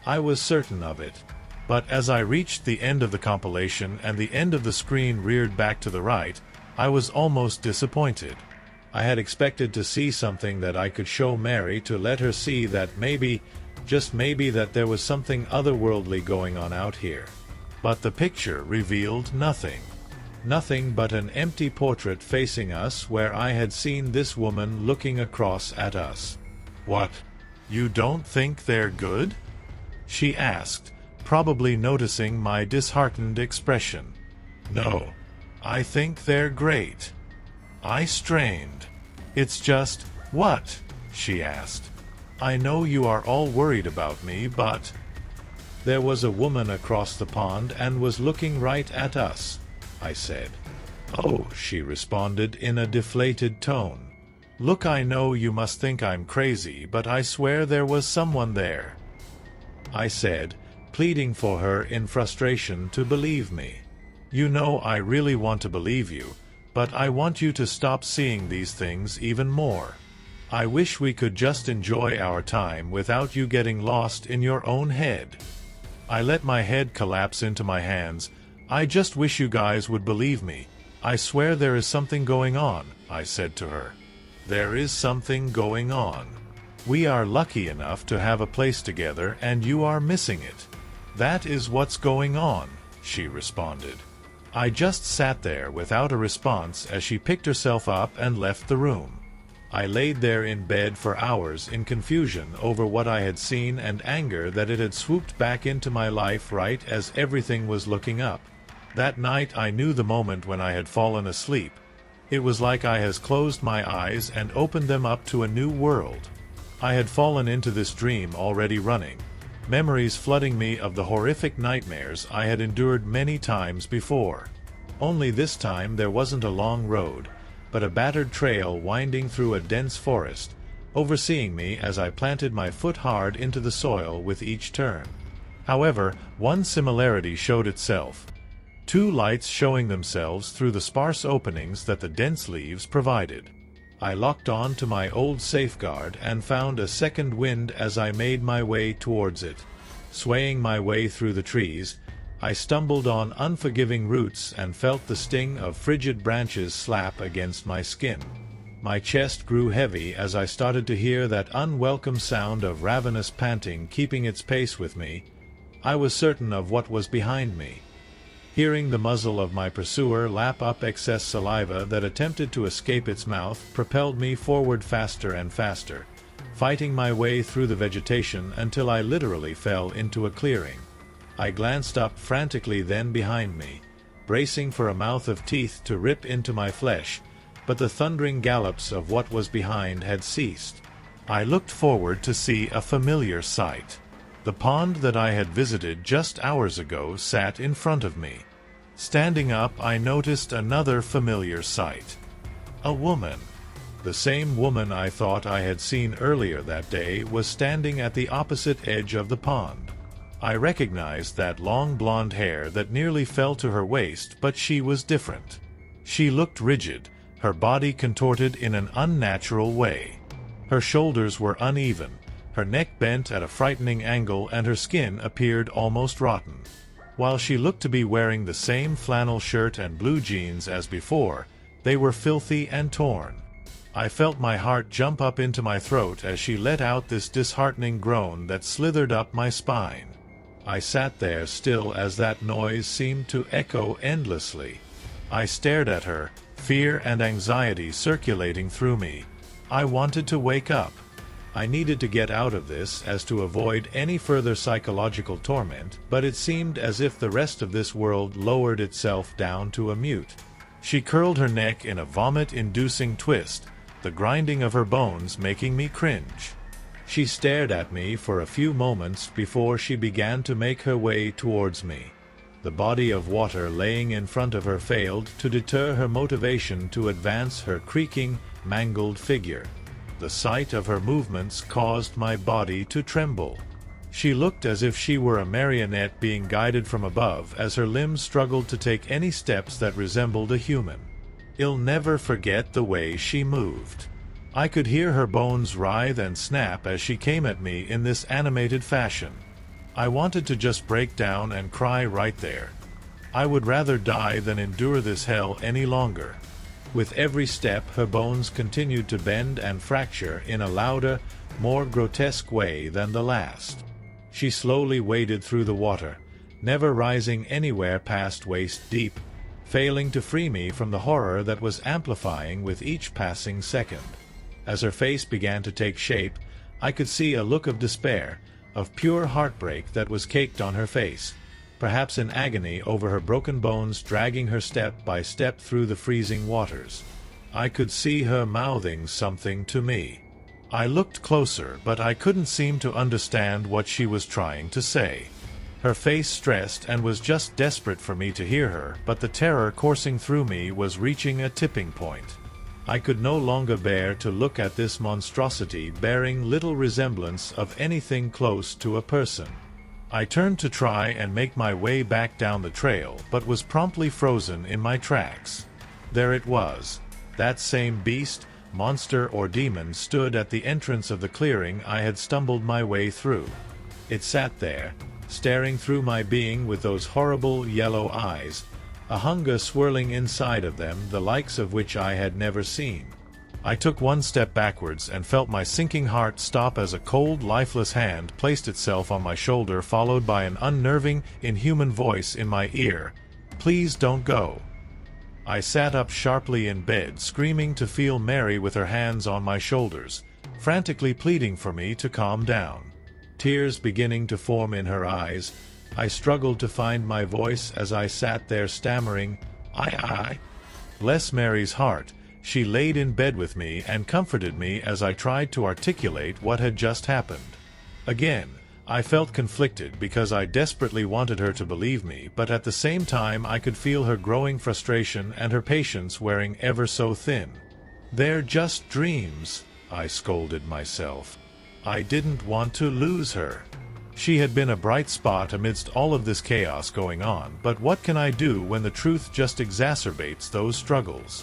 I was certain of it. But as I reached the end of the compilation and the end of the screen reared back to the right, I was almost disappointed. I had expected to see something that I could show Mary to let her see that maybe, just maybe, that there was something otherworldly going on out here. But the picture revealed nothing. Nothing but an empty portrait facing us where I had seen this woman looking across at us. "What? You don't think they're good?" she asked, probably noticing my disheartened expression. "No, I think they're great." I strained. "It's just, what?" she asked. "I know you are all worried about me, but—" "There was a woman across the pond and was looking right at us," I said. "Oh," she responded in a deflated tone. "Look, I know you must think I'm crazy, but I swear there was someone there," I said, pleading for her in frustration to believe me. "You know I really want to believe you, but I want you to stop seeing these things even more. I wish we could just enjoy our time without you getting lost in your own head." I let my head collapse into my hands. "I just wish you guys would believe me. I swear there is something going on," I said to her. "There is something going on. We are lucky enough to have a place together, and you are missing it. That is what's going on," she responded. I just sat there without a response as she picked herself up and left the room. I laid there in bed for hours in confusion over what I had seen and anger that it had swooped back into my life right as everything was looking up. That night I knew the moment when I had fallen asleep. It was like I had closed my eyes and opened them up to a new world. I had fallen into this dream already running, memories flooding me of the horrific nightmares I had endured many times before. Only this time there wasn't a long road, but a battered trail winding through a dense forest, overseeing me as I planted my foot hard into the soil with each turn. However, one similarity showed itself. Two lights showing themselves through the sparse openings that the dense leaves provided. I locked on to my old safeguard and found a second wind as I made my way towards it. Swaying my way through the trees, I stumbled on unforgiving roots and felt the sting of frigid branches slap against my skin. My chest grew heavy as I started to hear that unwelcome sound of ravenous panting keeping its pace with me. I was certain of what was behind me. Hearing the muzzle of my pursuer lap up excess saliva that attempted to escape its mouth propelled me forward faster and faster, fighting my way through the vegetation until I literally fell into a clearing. I glanced up frantically then behind me, bracing for a mouth of teeth to rip into my flesh, but the thundering gallops of what was behind had ceased. I looked forward to see a familiar sight. The pond that I had visited just hours ago sat in front of me. Standing up, I noticed another familiar sight. A woman. The same woman I thought I had seen earlier that day was standing at the opposite edge of the pond. I recognized that long blonde hair that nearly fell to her waist, but she was different. She looked rigid, her body contorted in an unnatural way. Her shoulders were uneven, her neck bent at a frightening angle, and her skin appeared almost rotten. While she looked to be wearing the same flannel shirt and blue jeans as before, they were filthy and torn. I felt my heart jump up into my throat as she let out this disheartening groan that slithered up my spine. I sat there still as that noise seemed to echo endlessly. I stared at her, fear and anxiety circulating through me. I wanted to wake up. I needed to get out of this as to avoid any further psychological torment, but it seemed as if the rest of this world lowered itself down to a mute. She curled her neck in a vomit-inducing twist, the grinding of her bones making me cringe. She stared at me for a few moments before she began to make her way towards me. The body of water laying in front of her failed to deter her motivation to advance her creaking, mangled figure. The sight of her movements caused my body to tremble. She looked as if she were a marionette being guided from above as her limbs struggled to take any steps that resembled a human. I'll never forget the way she moved. I could hear her bones writhe and snap as she came at me in this animated fashion. I wanted to just break down and cry right there. I would rather die than endure this hell any longer. With every step, her bones continued to bend and fracture in a louder, more grotesque way than the last. She slowly waded through the water, never rising anywhere past waist deep, failing to free me from the horror that was amplifying with each passing second. As her face began to take shape, I could see a look of despair, of pure heartbreak that was caked on her face, perhaps in agony over her broken bones dragging her step by step through the freezing waters. I could see her mouthing something to me. I looked closer, but I couldn't seem to understand what she was trying to say. Her face stressed and was just desperate for me to hear her, but the terror coursing through me was reaching a tipping point. I could no longer bear to look at this monstrosity bearing little resemblance of anything close to a person. I turned to try and make my way back down the trail, but was promptly frozen in my tracks. There it was. That same beast, monster or demon stood at the entrance of the clearing I had stumbled my way through. It sat there, staring through my being with those horrible yellow eyes, a hunger swirling inside of them the likes of which I had never seen. I took one step backwards and felt my sinking heart stop as a cold, lifeless hand placed itself on my shoulder, followed by an unnerving, inhuman voice in my ear. "Please don't go." I sat up sharply in bed, screaming to feel Mary with her hands on my shoulders, frantically pleading for me to calm down. Tears beginning to form in her eyes, I struggled to find my voice as I sat there stammering, I. Bless Mary's heart, she laid in bed with me and comforted me as I tried to articulate what had just happened. Again, I felt conflicted because I desperately wanted her to believe me, but at the same time I could feel her growing frustration and her patience wearing ever so thin. "They're just dreams," I scolded myself. I didn't want to lose her. She had been a bright spot amidst all of this chaos going on, but what can I do when the truth just exacerbates those struggles?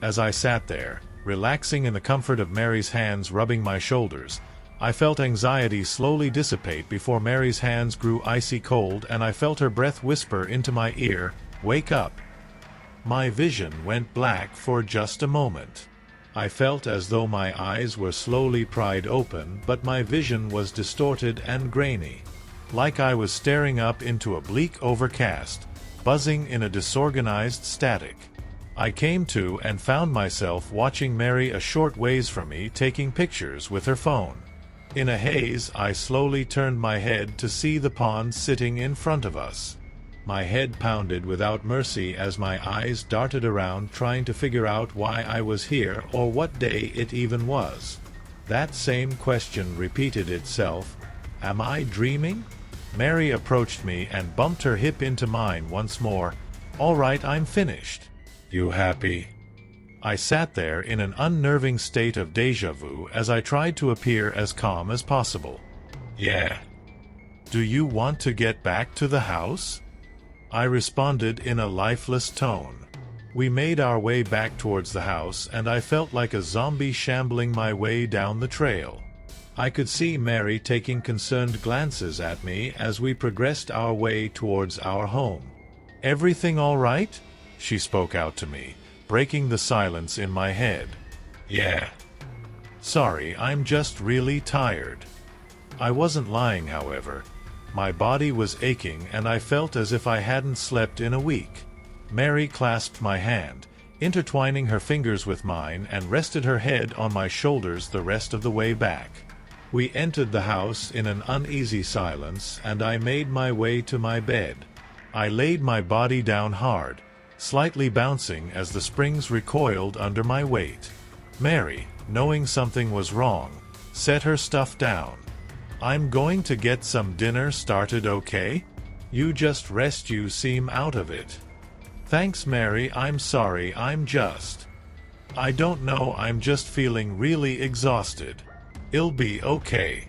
As I sat there, relaxing in the comfort of Mary's hands rubbing my shoulders, I felt anxiety slowly dissipate before Mary's hands grew icy cold and I felt her breath whisper into my ear, "Wake up." My vision went black for just a moment. I felt as though my eyes were slowly pried open, but my vision was distorted and grainy. Like I was staring up into a bleak overcast, buzzing in a disorganized static. I came to and found myself watching Mary a short ways from me taking pictures with her phone. In a haze, I slowly turned my head to see the pond sitting in front of us. My head pounded without mercy as my eyes darted around trying to figure out why I was here or what day it even was. That same question repeated itself. Am I dreaming? Mary approached me and bumped her hip into mine once more. All right, I'm finished. You happy? I sat there in an unnerving state of déjà vu as I tried to appear as calm as possible. Yeah. Do you want to get back to the house? I responded in a lifeless tone. We made our way back towards the house and I felt like a zombie shambling my way down the trail. I could see Mary taking concerned glances at me as we progressed our way towards our home. Everything all right? She spoke out to me, breaking the silence in my head. Yeah. Sorry, I'm just really tired. I wasn't lying, however. My body was aching and I felt as if I hadn't slept in a week. Mary clasped my hand, intertwining her fingers with mine, and rested her head on my shoulders the rest of the way back. We entered the house in an uneasy silence and I made my way to my bed. I laid my body down hard, slightly bouncing as the springs recoiled under my weight. Mary, knowing something was wrong, set her stuff down. I'm going to get some dinner started, okay? You just rest, you seem out of it. Thanks, Mary, I'm sorry, I don't know, I'm just feeling really exhausted. It'll be okay.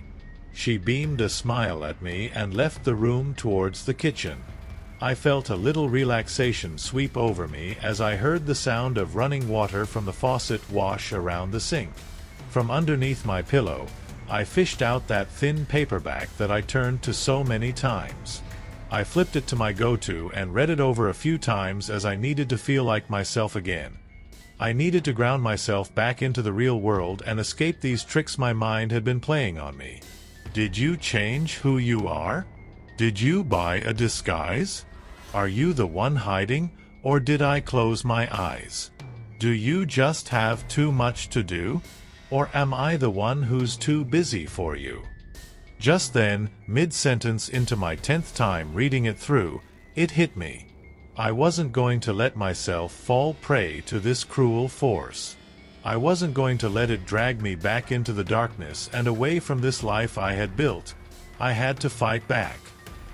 She beamed a smile at me and left the room towards the kitchen. I felt a little relaxation sweep over me as I heard the sound of running water from the faucet wash around the sink. From underneath my pillow, I fished out that thin paperback that I turned to so many times. I flipped it to my go-to and read it over a few times as I needed to feel like myself again. I needed to ground myself back into the real world and escape these tricks my mind had been playing on me. Did you change who you are? Did you buy a disguise? Are you the one hiding, or did I close my eyes? Do you just have too much to do? Or am I the one who's too busy for you? Just then, mid-sentence into my 10th time reading it through, it hit me. I wasn't going to let myself fall prey to this cruel force. I wasn't going to let it drag me back into the darkness and away from this life I had built. I had to fight back.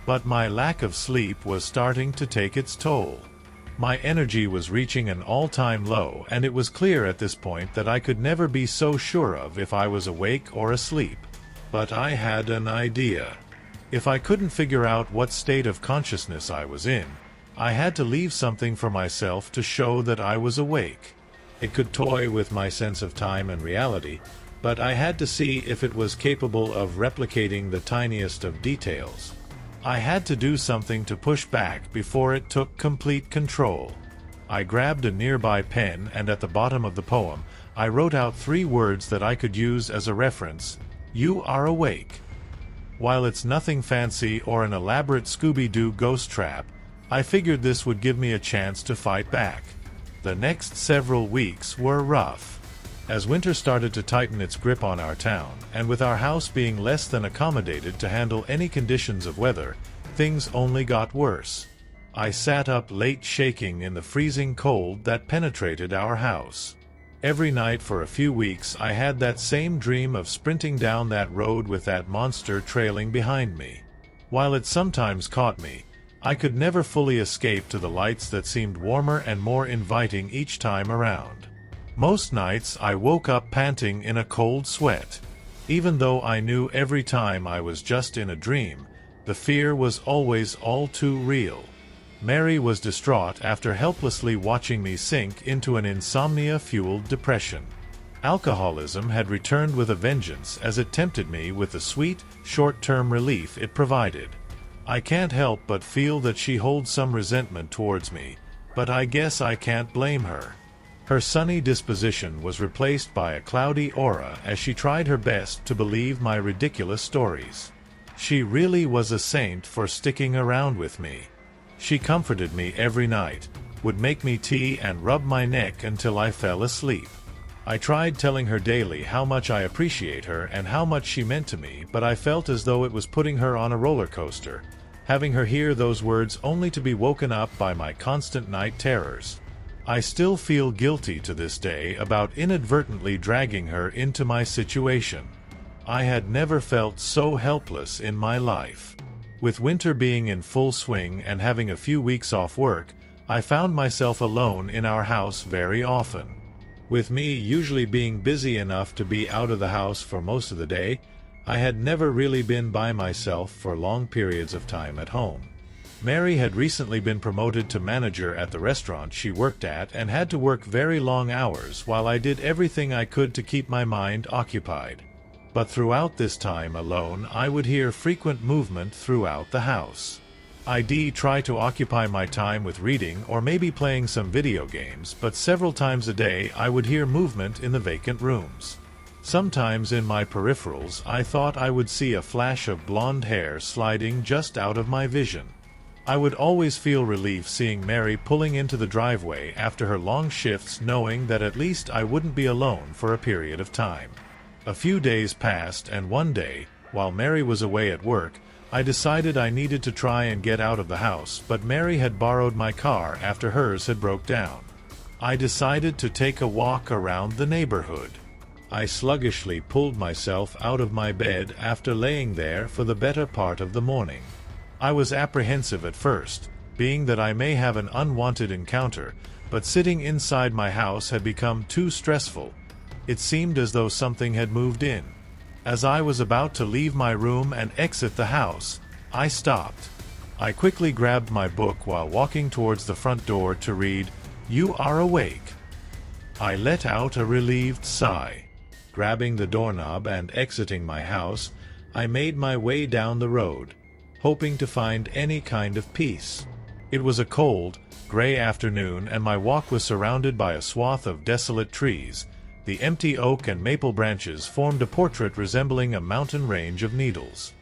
But my lack of sleep was starting to take its toll. My energy was reaching an all-time low, and it was clear at this point that I could never be so sure of if I was awake or asleep. But I had an idea. If I couldn't figure out what state of consciousness I was in, I had to leave something for myself to show that I was awake. It could toy with my sense of time and reality, but I had to see if it was capable of replicating the tiniest of details. I had to do something to push back before it took complete control. I grabbed a nearby pen and at the bottom of the poem, I wrote out 3 words that I could use as a reference. You are awake. While it's nothing fancy or an elaborate Scooby-Doo ghost trap, I figured this would give me a chance to fight back. The next several weeks were rough. As winter started to tighten its grip on our town, and with our house being less than accommodated to handle any conditions of weather, things only got worse. I sat up late shaking in the freezing cold that penetrated our house. Every night for a few weeks I had that same dream of sprinting down that road with that monster trailing behind me. While it sometimes caught me, I could never fully escape to the lights that seemed warmer and more inviting each time around. Most nights I woke up panting in a cold sweat. Even though I knew every time I was just in a dream, the fear was always all too real. Mary was distraught after helplessly watching me sink into an insomnia-fueled depression. Alcoholism had returned with a vengeance as it tempted me with the sweet, short-term relief it provided. I can't help but feel that she holds some resentment towards me, but I guess I can't blame her. Her sunny disposition was replaced by a cloudy aura as she tried her best to believe my ridiculous stories. She really was a saint for sticking around with me. She comforted me every night, would make me tea and rub my neck until I fell asleep. I tried telling her daily how much I appreciate her and how much she meant to me, but I felt as though it was putting her on a roller coaster, having her hear those words only to be woken up by my constant night terrors. I still feel guilty to this day about inadvertently dragging her into my situation. I had never felt so helpless in my life. With winter being in full swing and having a few weeks off work, I found myself alone in our house very often. With me usually being busy enough to be out of the house for most of the day, I had never really been by myself for long periods of time at home. Mary had recently been promoted to manager at the restaurant she worked at and had to work very long hours while I did everything I could to keep my mind occupied. But throughout this time alone, I would hear frequent movement throughout the house. I'd try to occupy my time with reading or maybe playing some video games, but several times a day I would hear movement in the vacant rooms. Sometimes in my peripherals I thought I would see a flash of blonde hair sliding just out of my vision. I would always feel relief seeing Mary pulling into the driveway after her long shifts, knowing that at least I wouldn't be alone for a period of time. A few days passed, and one day, while Mary was away at work, I decided I needed to try and get out of the house, but Mary had borrowed my car after hers had broke down. I decided to take a walk around the neighborhood. I sluggishly pulled myself out of my bed after laying there for the better part of the morning. I was apprehensive at first, being that I may have an unwanted encounter, but sitting inside my house had become too stressful. It seemed as though something had moved in. As I was about to leave my room and exit the house, I stopped. I quickly grabbed my book while walking towards the front door to read, "You are awake." I let out a relieved sigh. Grabbing the doorknob and exiting my house, I made my way down the road, hoping to find any kind of peace. It was a cold, gray afternoon, and my walk was surrounded by a swath of desolate trees. The empty oak and maple branches formed a portrait resembling a mountain range of needles.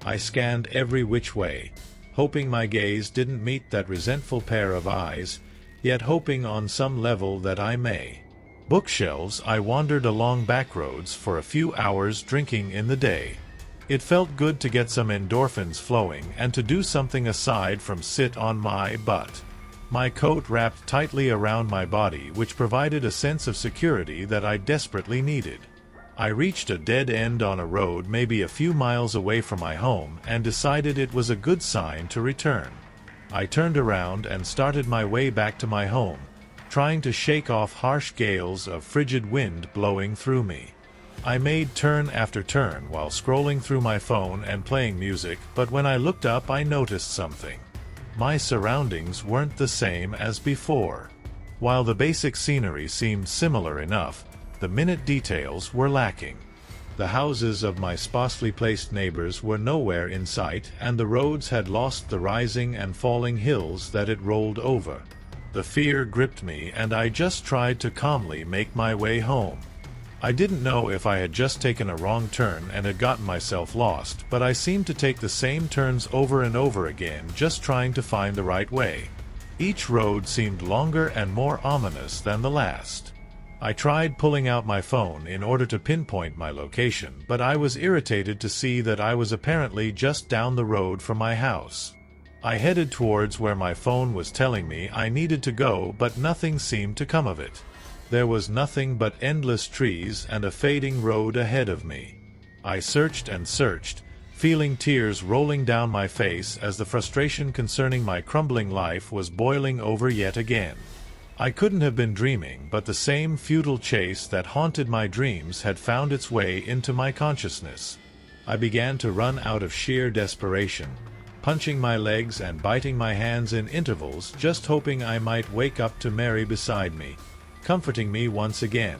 I scanned every which way, hoping my gaze didn't meet that resentful pair of eyes, yet hoping on some level that I may. Bookshelves, I wandered along back roads for a few hours, drinking in the day. It felt good to get some endorphins flowing and to do something aside from sit on my butt. My coat wrapped tightly around my body, which provided a sense of security that I desperately needed. I reached a dead end on a road maybe a few miles away from my home and decided it was a good sign to return. I turned around and started my way back to my home, trying to shake off harsh gales of frigid wind blowing through me. I made turn after turn while scrolling through my phone and playing music, but when I looked up I noticed something. My surroundings weren't the same as before. While the basic scenery seemed similar enough, the minute details were lacking. The houses of my sparsely placed neighbors were nowhere in sight, and the roads had lost the rising and falling hills that it rolled over. The fear gripped me, and I just tried to calmly make my way home. I didn't know if I had just taken a wrong turn and had gotten myself lost, but I seemed to take the same turns over and over again, just trying to find the right way. Each road seemed longer and more ominous than the last. I tried pulling out my phone in order to pinpoint my location, but I was irritated to see that I was apparently just down the road from my house. I headed towards where my phone was telling me I needed to go, but nothing seemed to come of it. There was nothing but endless trees and a fading road ahead of me. I searched and searched, feeling tears rolling down my face as the frustration concerning my crumbling life was boiling over yet again. I couldn't have been dreaming, but the same futile chase that haunted my dreams had found its way into my consciousness. I began to run out of sheer desperation, punching my legs and biting my hands in intervals, just hoping I might wake up to Mary beside me, comforting me once again.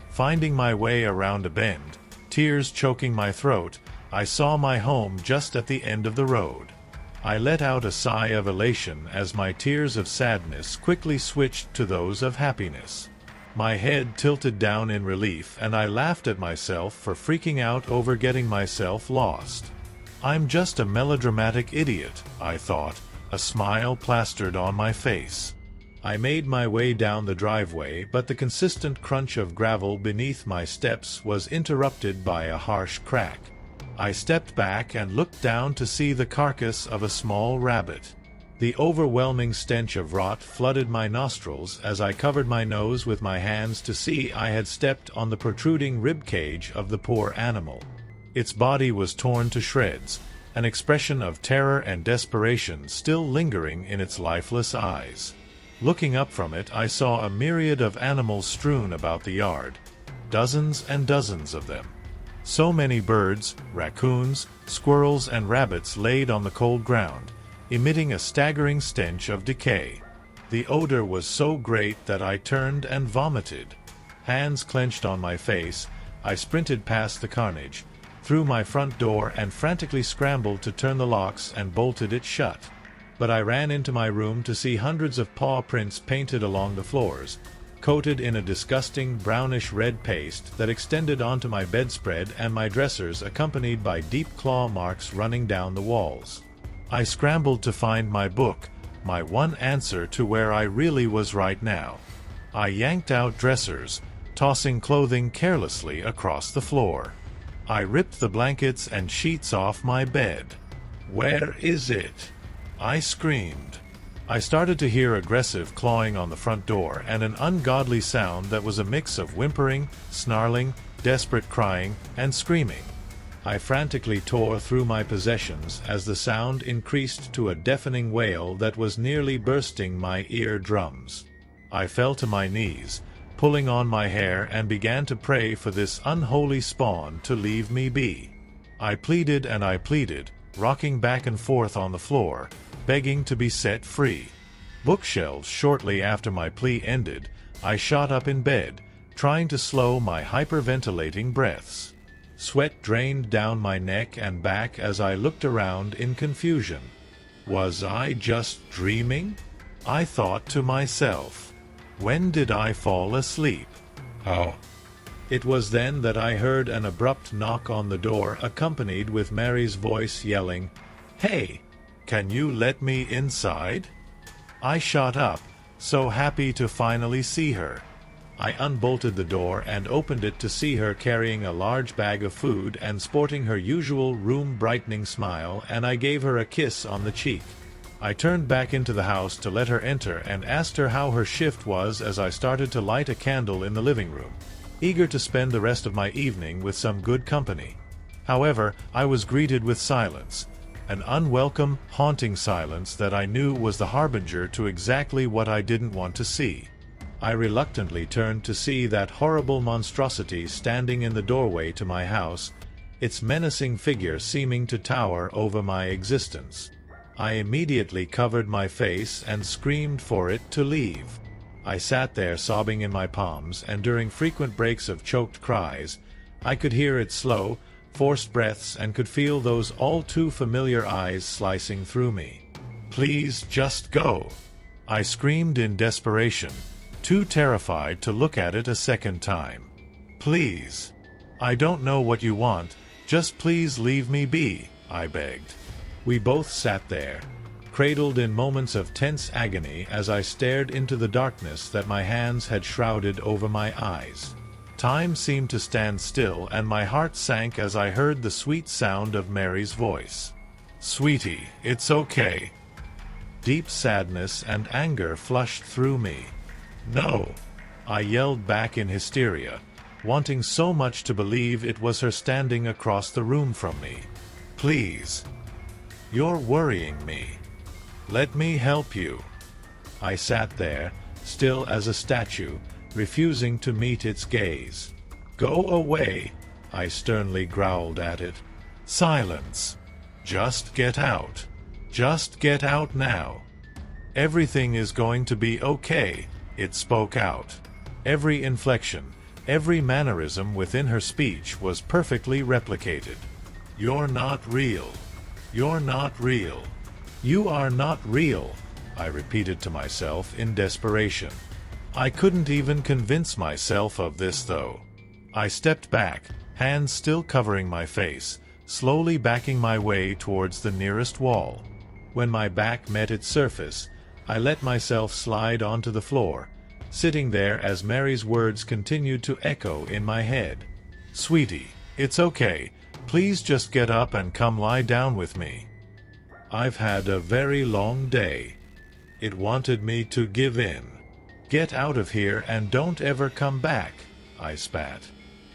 Finding my way around a bend, tears choking my throat, I saw my home just at the end of the road. I let out a sigh of elation as my tears of sadness quickly switched to those of happiness. My head tilted down in relief, and I laughed at myself for freaking out over getting myself lost. I'm just a melodramatic idiot, I thought, a smile plastered on my face. I made my way down the driveway, but the consistent crunch of gravel beneath my steps was interrupted by a harsh crack. I stepped back and looked down to see the carcass of a small rabbit. The overwhelming stench of rot flooded my nostrils as I covered my nose with my hands to see I had stepped on the protruding rib cage of the poor animal. Its body was torn to shreds, an expression of terror and desperation still lingering in its lifeless eyes. Looking up from it, I saw a myriad of animals strewn about the yard, dozens and dozens of them. So many birds, raccoons, squirrels, and rabbits laid on the cold ground, emitting a staggering stench of decay. The odor was so great that I turned and vomited. Hands clenched on my face, I sprinted past the carnage, through my front door, and frantically scrambled to turn the locks and bolted it shut. But I ran into my room to see hundreds of paw prints painted along the floors, coated in a disgusting brownish-red paste that extended onto my bedspread and my dressers, accompanied by deep claw marks running down the walls. I scrambled to find my book, my one answer to where I really was right now. I yanked out dressers, tossing clothing carelessly across the floor. I ripped the blankets and sheets off my bed. "Where is it?" I screamed. I started to hear aggressive clawing on the front door and an ungodly sound that was a mix of whimpering, snarling, desperate crying, and screaming. I frantically tore through my possessions as the sound increased to a deafening wail that was nearly bursting my eardrums. I fell to my knees, pulling on my hair, and began to pray for this unholy spawn to leave me be. I pleaded and I pleaded, rocking back and forth on the floor, begging to be set free. Bookshelves. Shortly after my plea ended, I shot up in bed, trying to slow my hyperventilating breaths. Sweat drained down my neck and back as I looked around in confusion. Was I just dreaming? I thought to myself. When did I fall asleep? Oh. It was then that I heard an abrupt knock on the door, accompanied with Mary's voice yelling, "Hey, can you let me inside?" I shot up, so happy to finally see her. I unbolted the door and opened it to see her carrying a large bag of food and sporting her usual room-brightening smile, and I gave her a kiss on the cheek. I turned back into the house to let her enter and asked her how her shift was as I started to light a candle in the living room, eager to spend the rest of my evening with some good company. However, I was greeted with silence, an unwelcome, haunting silence that I knew was the harbinger to exactly what I didn't want to see. I reluctantly turned to see that horrible monstrosity standing in the doorway to my house, its menacing figure seeming to tower over my existence. I immediately covered my face and screamed for it to leave. I sat there sobbing in my palms, and during frequent breaks of choked cries, I could hear its slow, forced breaths and could feel those all too familiar eyes slicing through me. "Please just go," I screamed in desperation, too terrified to look at it a second time. "Please. I don't know what you want, just please leave me be," I begged. We both sat there, cradled in moments of tense agony as I stared into the darkness that my hands had shrouded over my eyes. Time seemed to stand still, and my heart sank as I heard the sweet sound of Mary's voice. "Sweetie, it's okay." Deep sadness and anger flushed through me. "No," I yelled back in hysteria, wanting so much to believe it was her standing across the room from me. "Please. You're worrying me. Let me help you." I sat there, still as a statue, refusing to meet its gaze. "Go away," I sternly growled at it. "Silence. Just get out. Just get out now." "Everything is going to be okay," it spoke out. Every inflection, every mannerism within her speech was perfectly replicated. "You're not real. You're not real. You are not real," I repeated to myself in desperation. I couldn't even convince myself of this, though. I stepped back, hands still covering my face, slowly backing my way towards the nearest wall. When my back met its surface, I let myself slide onto the floor, sitting there as Mary's words continued to echo in my head. "Sweetie, it's okay. Please just get up and come lie down with me. I've had a very long day." It wanted me to give in. "Get out of here and don't ever come back," I spat.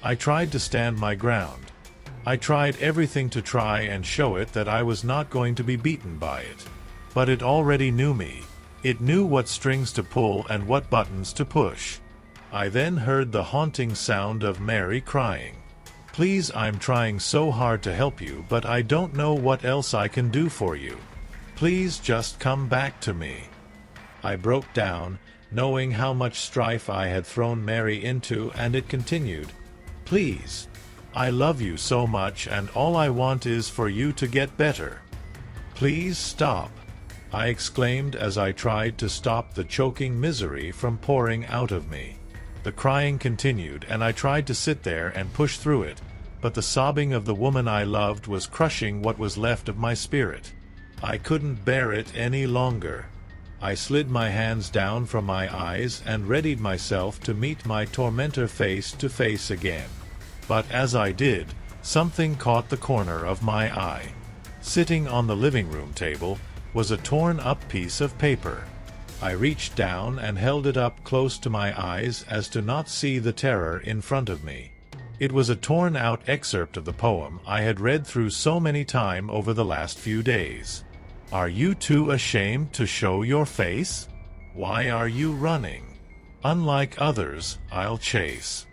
I tried to stand my ground. I tried everything to try and show it that I was not going to be beaten by it. But it already knew me. It knew what strings to pull and what buttons to push. I then heard the haunting sound of Mary crying. "Please, I'm trying so hard to help you, but I don't know what else I can do for you. Please just come back to me." I broke down, knowing how much strife I had thrown Mary into, and it continued. "Please. I love you so much, and all I want is for you to get better. Please stop," I exclaimed as I tried to stop the choking misery from pouring out of me. The crying continued, and I tried to sit there and push through it, but the sobbing of the woman I loved was crushing what was left of my spirit. I couldn't bear it any longer. I slid my hands down from my eyes and readied myself to meet my tormentor face to face again. But as I did, something caught the corner of my eye. Sitting on the living room table was a torn-up piece of paper. I reached down and held it up close to my eyes as to not see the terror in front of me. It was a torn-out excerpt of the poem I had read through so many times over the last few days. "Are you too ashamed to show your face? Why are you running? Unlike others, I'll chase.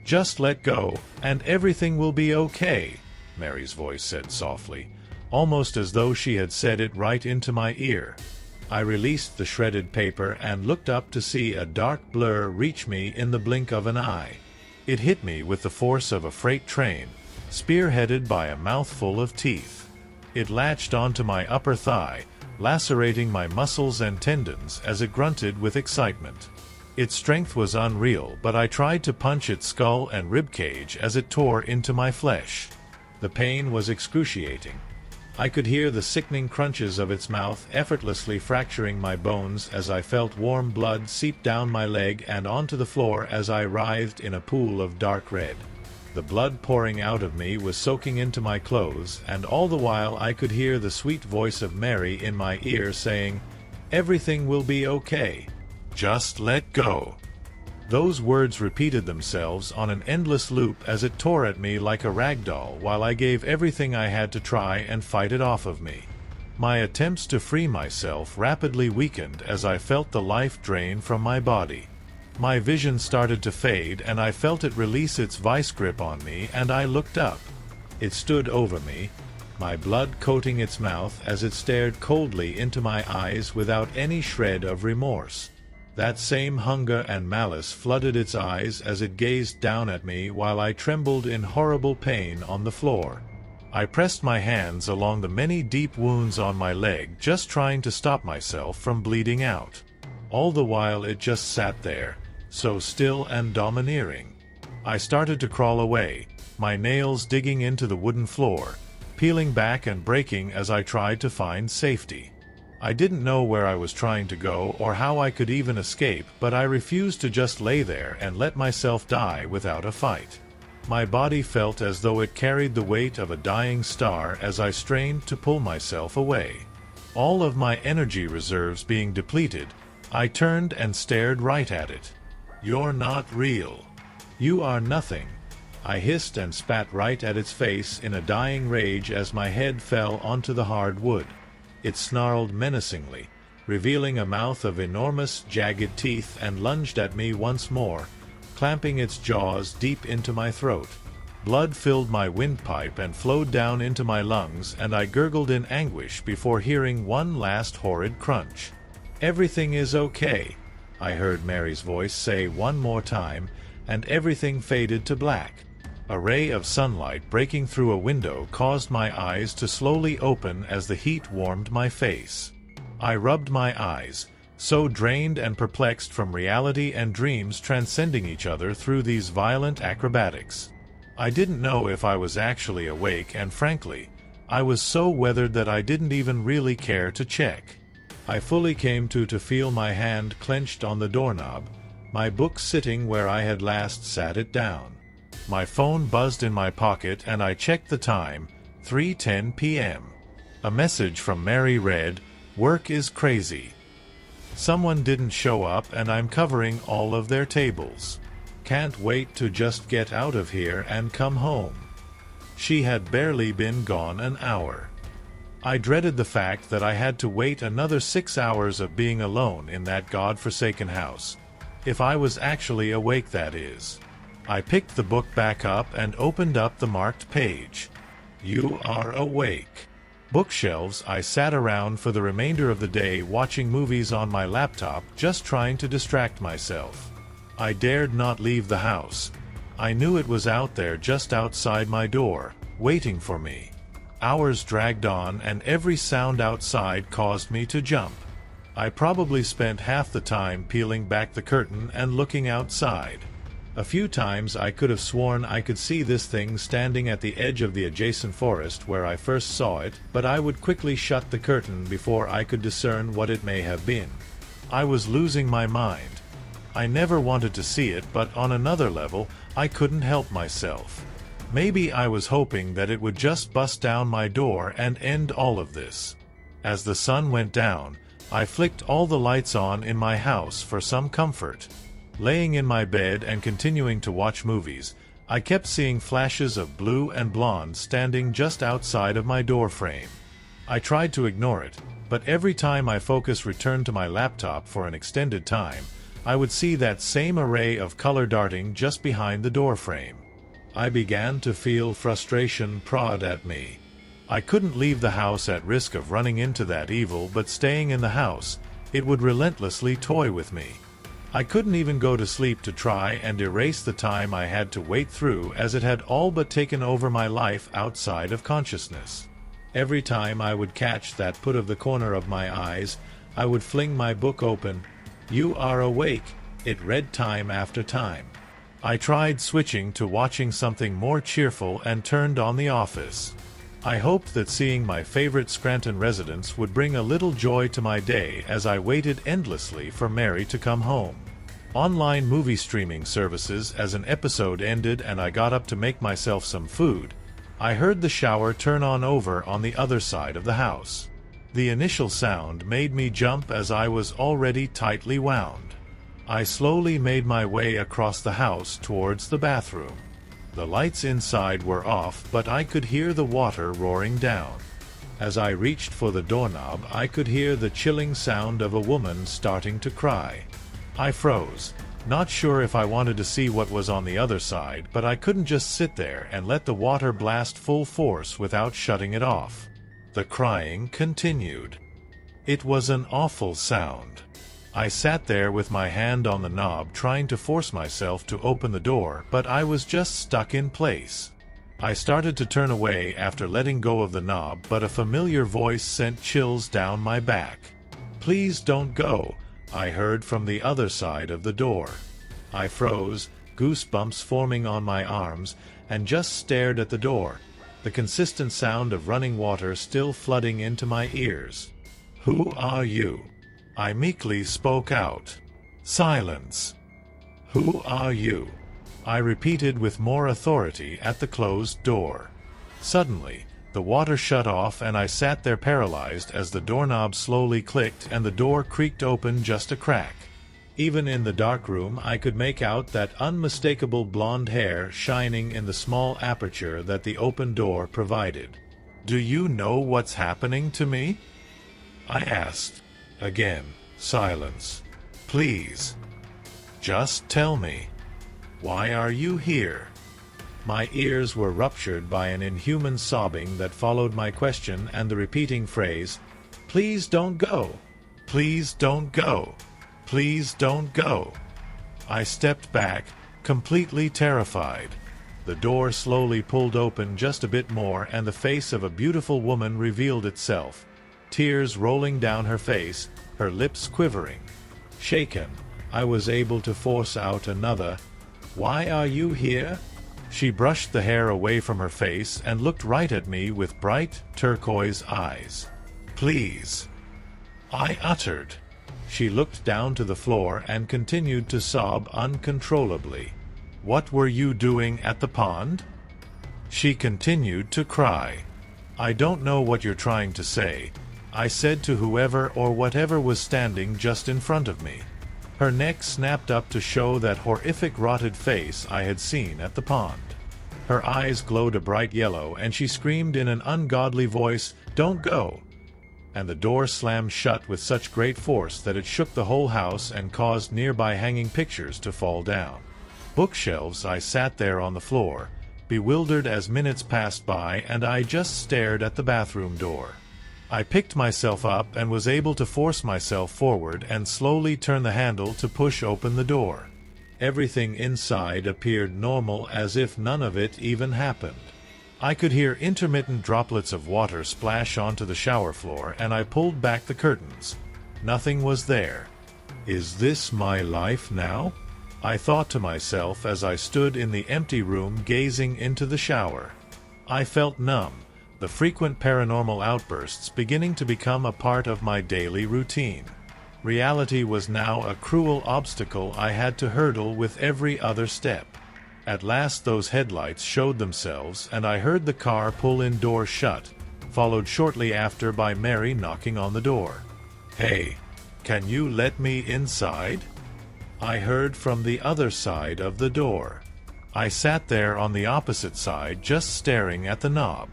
Just let go, and everything will be okay," Mary's voice said softly, almost as though she had said it right into my ear. I released the shredded paper and looked up to see a dark blur reach me in the blink of an eye. It hit me with the force of a freight train, spearheaded by a mouthful of teeth. It latched onto my upper thigh, lacerating my muscles and tendons as it grunted with excitement. Its strength was unreal, but I tried to punch its skull and ribcage as it tore into my flesh. The pain was excruciating. I could hear the sickening crunches of its mouth effortlessly fracturing my bones as I felt warm blood seep down my leg and onto the floor as I writhed in a pool of dark red. The blood pouring out of me was soaking into my clothes, and all the while I could hear the sweet voice of Mary in my ear saying, "Everything will be okay. Just let go." Those words repeated themselves on an endless loop as it tore at me like a rag doll while I gave everything I had to try and fight it off of me. My attempts to free myself rapidly weakened as I felt the life drain from my body. My vision started to fade and I felt it release its vice grip on me, and I looked up. It stood over me, my blood coating its mouth as it stared coldly into my eyes without any shred of remorse. That same hunger and malice flooded its eyes as it gazed down at me while I trembled in horrible pain on the floor. I pressed my hands along the many deep wounds on my leg, just trying to stop myself from bleeding out. All the while it just sat there, so still and domineering. I started to crawl away, my nails digging into the wooden floor, peeling back and breaking as I tried to find safety. I didn't know where I was trying to go or how I could even escape, but I refused to just lay there and let myself die without a fight. My body felt as though it carried the weight of a dying star as I strained to pull myself away. All of my energy reserves being depleted, I turned and stared right at it. "You're not real. You are nothing," I hissed and spat right at its face in a dying rage as my head fell onto the hard wood. It snarled menacingly, revealing a mouth of enormous, jagged teeth, and lunged at me once more, clamping its jaws deep into my throat. Blood filled my windpipe and flowed down into my lungs, and I gurgled in anguish before hearing one last horrid crunch. "Everything is okay," I heard Mary's voice say one more time, and everything faded to black. A ray of sunlight breaking through a window caused my eyes to slowly open as the heat warmed my face. I rubbed my eyes, so drained and perplexed from reality and dreams transcending each other through these violent acrobatics. I didn't know if I was actually awake, and frankly, I was so weathered that I didn't even really care to check. I fully came to feel my hand clenched on the doorknob, my book sitting where I had last sat it down. My phone buzzed in my pocket and I checked the time, 3:10 p.m. A message from Mary read, "Work is crazy. Someone didn't show up and I'm covering all of their tables. Can't wait to just get out of here and come home." She had barely been gone an hour. I dreaded the fact that I had to wait another 6 hours of being alone in that god-forsaken house. If I was actually awake, that is. I picked the book back up and opened up the marked page. "You are awake." Bookshelves. I sat around for the remainder of the day watching movies on my laptop, just trying to distract myself. I dared not leave the house. I knew it was out there just outside my door, waiting for me. Hours dragged on and every sound outside caused me to jump. I probably spent half the time peeling back the curtain and looking outside. A few times I could have sworn I could see this thing standing at the edge of the adjacent forest where I first saw it, but I would quickly shut the curtain before I could discern what it may have been. I was losing my mind. I never wanted to see it, but on another level, I couldn't help myself. Maybe I was hoping that it would just bust down my door and end all of this. As the sun went down, I flicked all the lights on in my house for some comfort. Laying in my bed and continuing to watch movies, I kept seeing flashes of blue and blonde standing just outside of my door frame. I tried to ignore it, but every time my focus returned to my laptop for an extended time, I would see that same array of color darting just behind the door frame. I began to feel frustration prod at me. I couldn't leave the house at risk of running into that evil, but staying in the house, it would relentlessly toy with me. I couldn't even go to sleep to try and erase the time I had to wait through, as it had all but taken over my life outside of consciousness. Every time I would catch that put of the corner of my eyes, I would fling my book open. "You are awake," it read time after time. I tried switching to watching something more cheerful and turned on The Office. I hoped that seeing my favorite Scranton residents would bring a little joy to my day as I waited endlessly for Mary to come home. Online movie streaming services. As an episode ended and I got up to make myself some food, I heard the shower turn on over on the other side of the house. The initial sound made me jump as I was already tightly wound. I slowly made my way across the house towards the bathroom. The lights inside were off, but I could hear the water roaring down. As I reached for the doorknob, I could hear the chilling sound of a woman starting to cry. I froze, not sure if I wanted to see what was on the other side, but I couldn't just sit there and let the water blast full force without shutting it off. The crying continued. It was an awful sound. I sat there with my hand on the knob trying to force myself to open the door, but I was just stuck in place. I started to turn away after letting go of the knob, but a familiar voice sent chills down my back. "Please don't go," I heard from the other side of the door. I froze, goosebumps forming on my arms, and just stared at the door, the consistent sound of running water still flooding into my ears. "Who are you?" I meekly spoke out. Silence. "Who are you?" I repeated with more authority at the closed door. Suddenly, the water shut off and I sat there paralyzed as the doorknob slowly clicked and the door creaked open just a crack. Even in the dark room I could make out that unmistakable blonde hair shining in the small aperture that the open door provided. "Do you know what's happening to me?" I asked. Again, silence. "Please. Just tell me. Why are you here?" My ears were ruptured by an inhuman sobbing that followed my question and the repeating phrase, "Please don't go. Please don't go. Please don't go." I stepped back, completely terrified. The door slowly pulled open just a bit more and the face of a beautiful woman revealed itself, tears rolling down her face, her lips quivering. Shaken, I was able to force out another, "Why are you here?" She brushed the hair away from her face and looked right at me with bright, turquoise eyes. "Please," I uttered. She looked down to the floor and continued to sob uncontrollably. "What were you doing at the pond?" She continued to cry. "I don't know what you're trying to say," I said to whoever or whatever was standing just in front of me. Her neck snapped up to show that horrific rotted face I had seen at the pond. Her eyes glowed a bright yellow and she screamed in an ungodly voice, "Don't go!" And the door slammed shut with such great force that it shook the whole house and caused nearby hanging pictures to fall down. Bookshelves. I sat there on the floor, bewildered as minutes passed by, and I just stared at the bathroom door. I picked myself up and was able to force myself forward and slowly turn the handle to push open the door. Everything inside appeared normal, as if none of it even happened. I could hear intermittent droplets of water splash onto the shower floor, and I pulled back the curtains. Nothing was there. "Is this my life now?" I thought to myself as I stood in the empty room gazing into the shower. I felt numb, the frequent paranormal outbursts beginning to become a part of my daily routine. Reality was now a cruel obstacle I had to hurdle with every other step. At last those headlights showed themselves, and I heard the car pull-in door shut, followed shortly after by Mary knocking on the door. "Hey, can you let me inside?" I heard from the other side of the door. I sat there on the opposite side just staring at the knob.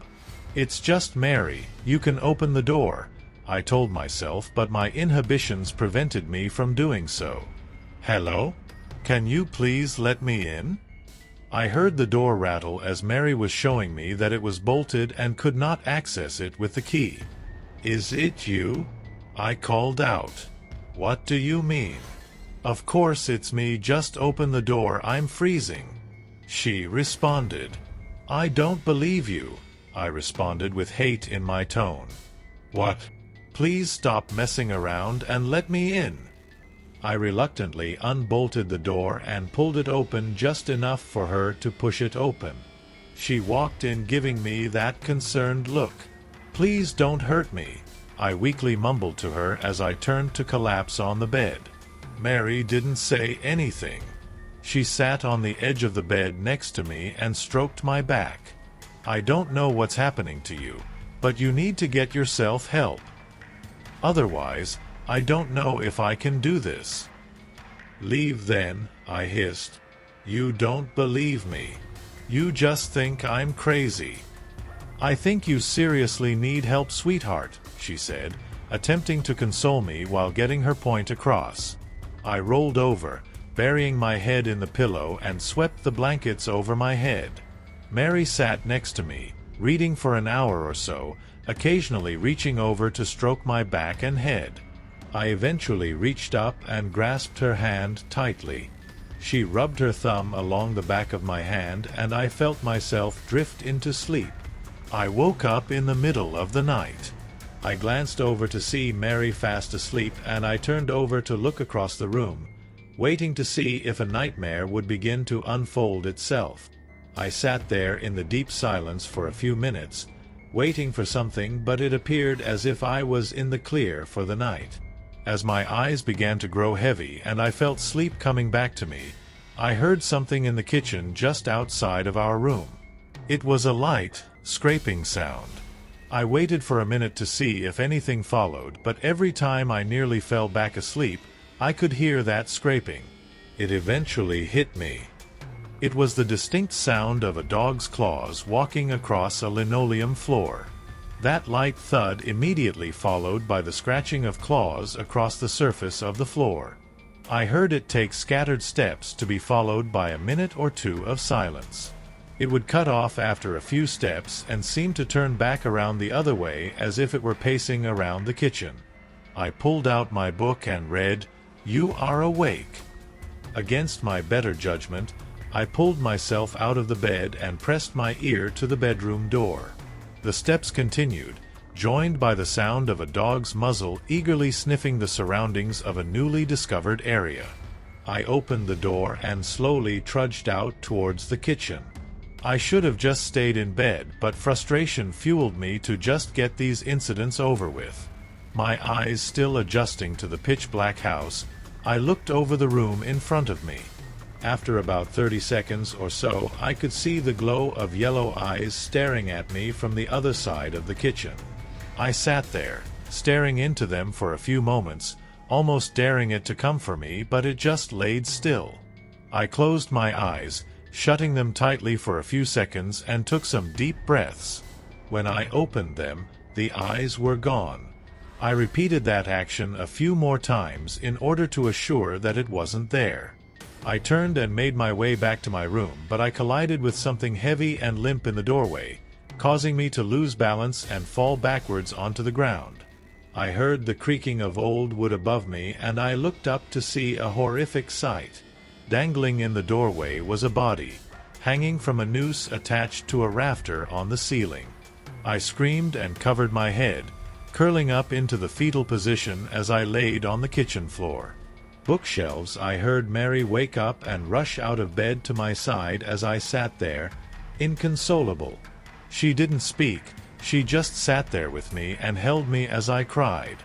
"It's just Mary, you can open the door," I told myself, but my inhibitions prevented me from doing so. "Hello? Can you please let me in?" I heard the door rattle as Mary was showing me that it was bolted and could not access it with the key. "Is it you?" I called out. "What do you mean?" "Of course it's me, just open the door, I'm freezing," she responded. "I don't believe you," I responded with hate in my tone. "What? Please stop messing around and let me in." I reluctantly unbolted the door and pulled it open just enough for her to push it open. She walked in, giving me that concerned look. "Please don't hurt me," I weakly mumbled to her as I turned to collapse on the bed. Mary didn't say anything. She sat on the edge of the bed next to me and stroked my back. "I don't know what's happening to you, but you need to get yourself help. Otherwise, I don't know if I can do this." "Leave then," I hissed. "You don't believe me. You just think I'm crazy." "I think you seriously need help, sweetheart," she said, attempting to console me while getting her point across. I rolled over, burying my head in the pillow, and swept the blankets over my head. Mary sat next to me, reading for an hour or so, occasionally reaching over to stroke my back and head. I eventually reached up and grasped her hand tightly. She rubbed her thumb along the back of my hand, and I felt myself drift into sleep. I woke up in the middle of the night. I glanced over to see Mary fast asleep, and I turned over to look across the room, waiting to see if a nightmare would begin to unfold itself. I sat there in the deep silence for a few minutes, waiting for something, but it appeared as if I was in the clear for the night. As my eyes began to grow heavy and I felt sleep coming back to me, I heard something in the kitchen just outside of our room. It was a light, scraping sound. I waited for a minute to see if anything followed, but every time I nearly fell back asleep, I could hear that scraping. It eventually hit me. It was the distinct sound of a dog's claws walking across a linoleum floor. That light thud immediately followed by the scratching of claws across the surface of the floor. I heard it take scattered steps to be followed by a minute or two of silence. It would cut off after a few steps and seem to turn back around the other way as if it were pacing around the kitchen. I pulled out my book and read, "You Are Awake." Against my better judgment, I pulled myself out of the bed and pressed my ear to the bedroom door. The steps continued, joined by the sound of a dog's muzzle eagerly sniffing the surroundings of a newly discovered area. I opened the door and slowly trudged out towards the kitchen. I should have just stayed in bed, but frustration fueled me to just get these incidents over with. My eyes still adjusting to the pitch-black house, I looked over the room in front of me. After about 30 seconds or so, I could see the glow of yellow eyes staring at me from the other side of the kitchen. I sat there, staring into them for a few moments, almost daring it to come for me, but it just laid still. I closed my eyes, shutting them tightly for a few seconds, and took some deep breaths. When I opened them, the eyes were gone. I repeated that action a few more times in order to assure that it wasn't there. I turned and made my way back to my room, but I collided with something heavy and limp in the doorway, causing me to lose balance and fall backwards onto the ground. I heard the creaking of old wood above me, and I looked up to see a horrific sight. Dangling in the doorway was a body, hanging from a noose attached to a rafter on the ceiling. I screamed and covered my head, curling up into the fetal position as I laid on the kitchen floor. Bookshelves, I heard Mary wake up and rush out of bed to my side as I sat there, inconsolable. She didn't speak, she just sat there with me and held me as I cried.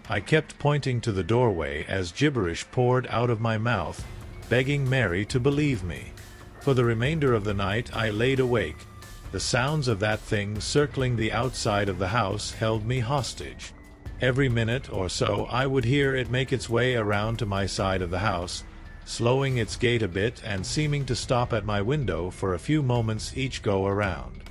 I kept pointing to the doorway as gibberish poured out of my mouth, begging Mary to believe me. For the remainder of the night I laid awake. The sounds of that thing circling the outside of the house held me hostage. Every minute or so I would hear it make its way around to my side of the house, slowing its gait a bit and seeming to stop at my window for a few moments each go around.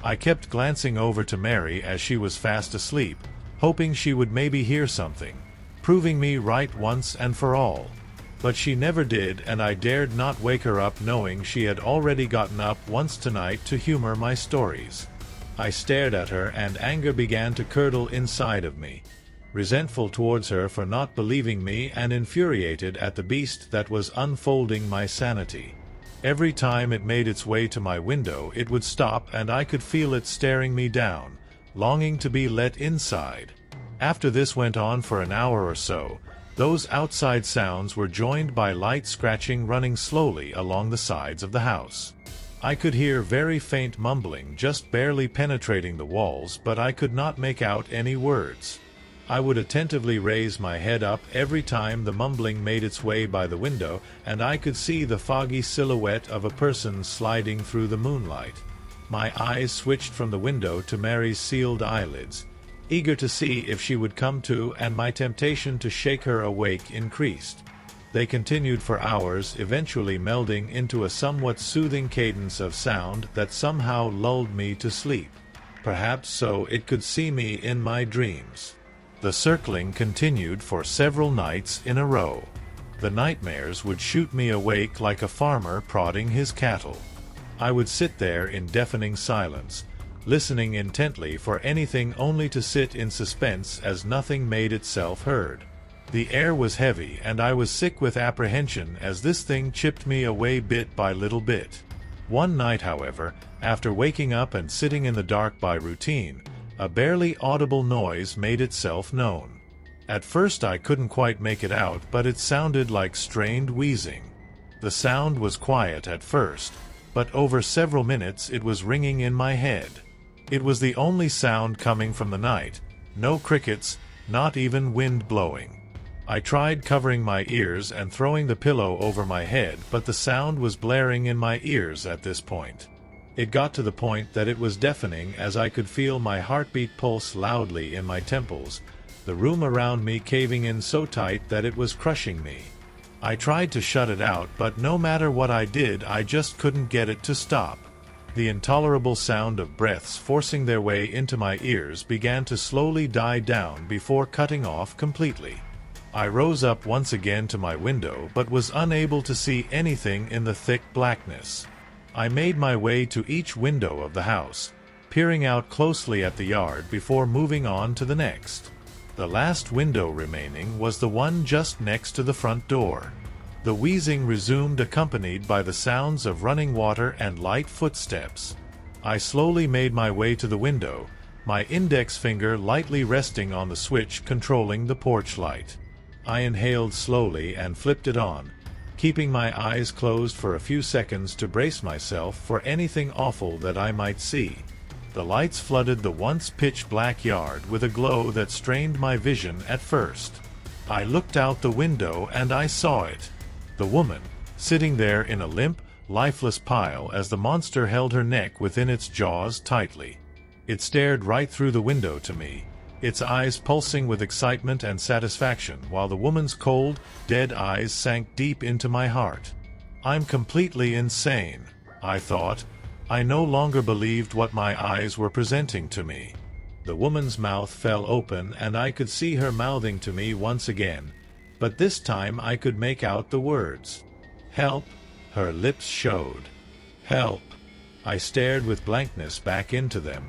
I kept glancing over to Mary as she was fast asleep, hoping she would maybe hear something, proving me right once and for all. But she never did, and I dared not wake her up knowing she had already gotten up once tonight to humor my stories. I stared at her and anger began to curdle inside of me, resentful towards her for not believing me and infuriated at the beast that was unfolding my sanity. Every time it made its way to my window it would stop and I could feel it staring me down, longing to be let inside. After this went on for an hour or so, those outside sounds were joined by light scratching running slowly along the sides of the house. I could hear very faint mumbling just barely penetrating the walls, but I could not make out any words. I would attentively raise my head up every time the mumbling made its way by the window, and I could see the foggy silhouette of a person sliding through the moonlight. My eyes switched from the window to Mary's sealed eyelids, eager to see if she would come to, and my temptation to shake her awake increased. They continued for hours, eventually melding into a somewhat soothing cadence of sound that somehow lulled me to sleep. Perhaps so it could see me in my dreams. The circling continued for several nights in a row. The nightmares would shoot me awake like a farmer prodding his cattle. I would sit there in deafening silence, listening intently for anything, only to sit in suspense as nothing made itself heard. The air was heavy and I was sick with apprehension as this thing chipped me away bit by little bit. One night, however, after waking up and sitting in the dark by routine, a barely audible noise made itself known. At first I couldn't quite make it out, but it sounded like strained wheezing. The sound was quiet at first, but over several minutes it was ringing in my head. It was the only sound coming from the night, no crickets, not even wind blowing. I tried covering my ears and throwing the pillow over my head, but the sound was blaring in my ears at this point. It got to the point that it was deafening as I could feel my heartbeat pulse loudly in my temples, the room around me caving in so tight that it was crushing me. I tried to shut it out, but no matter what I did, I just couldn't get it to stop. The intolerable sound of breaths forcing their way into my ears began to slowly die down before cutting off completely. I rose up once again to my window, but was unable to see anything in the thick blackness. I made my way to each window of the house, peering out closely at the yard before moving on to the next. The last window remaining was the one just next to the front door. The wheezing resumed, accompanied by the sounds of running water and light footsteps. I slowly made my way to the window, my index finger lightly resting on the switch controlling the porch light. I inhaled slowly and flipped it on, keeping my eyes closed for a few seconds to brace myself for anything awful that I might see. The lights flooded the once pitch-black yard with a glow that strained my vision at first. I looked out the window and I saw it. The woman, sitting there in a limp, lifeless pile as the monster held her neck within its jaws tightly. It stared right through the window to me, its eyes pulsing with excitement and satisfaction, while the woman's cold, dead eyes sank deep into my heart. I'm completely insane, I thought. I no longer believed what my eyes were presenting to me. The woman's mouth fell open and I could see her mouthing to me once again, but this time I could make out the words. Help! Her lips showed. Help! I stared with blankness back into them,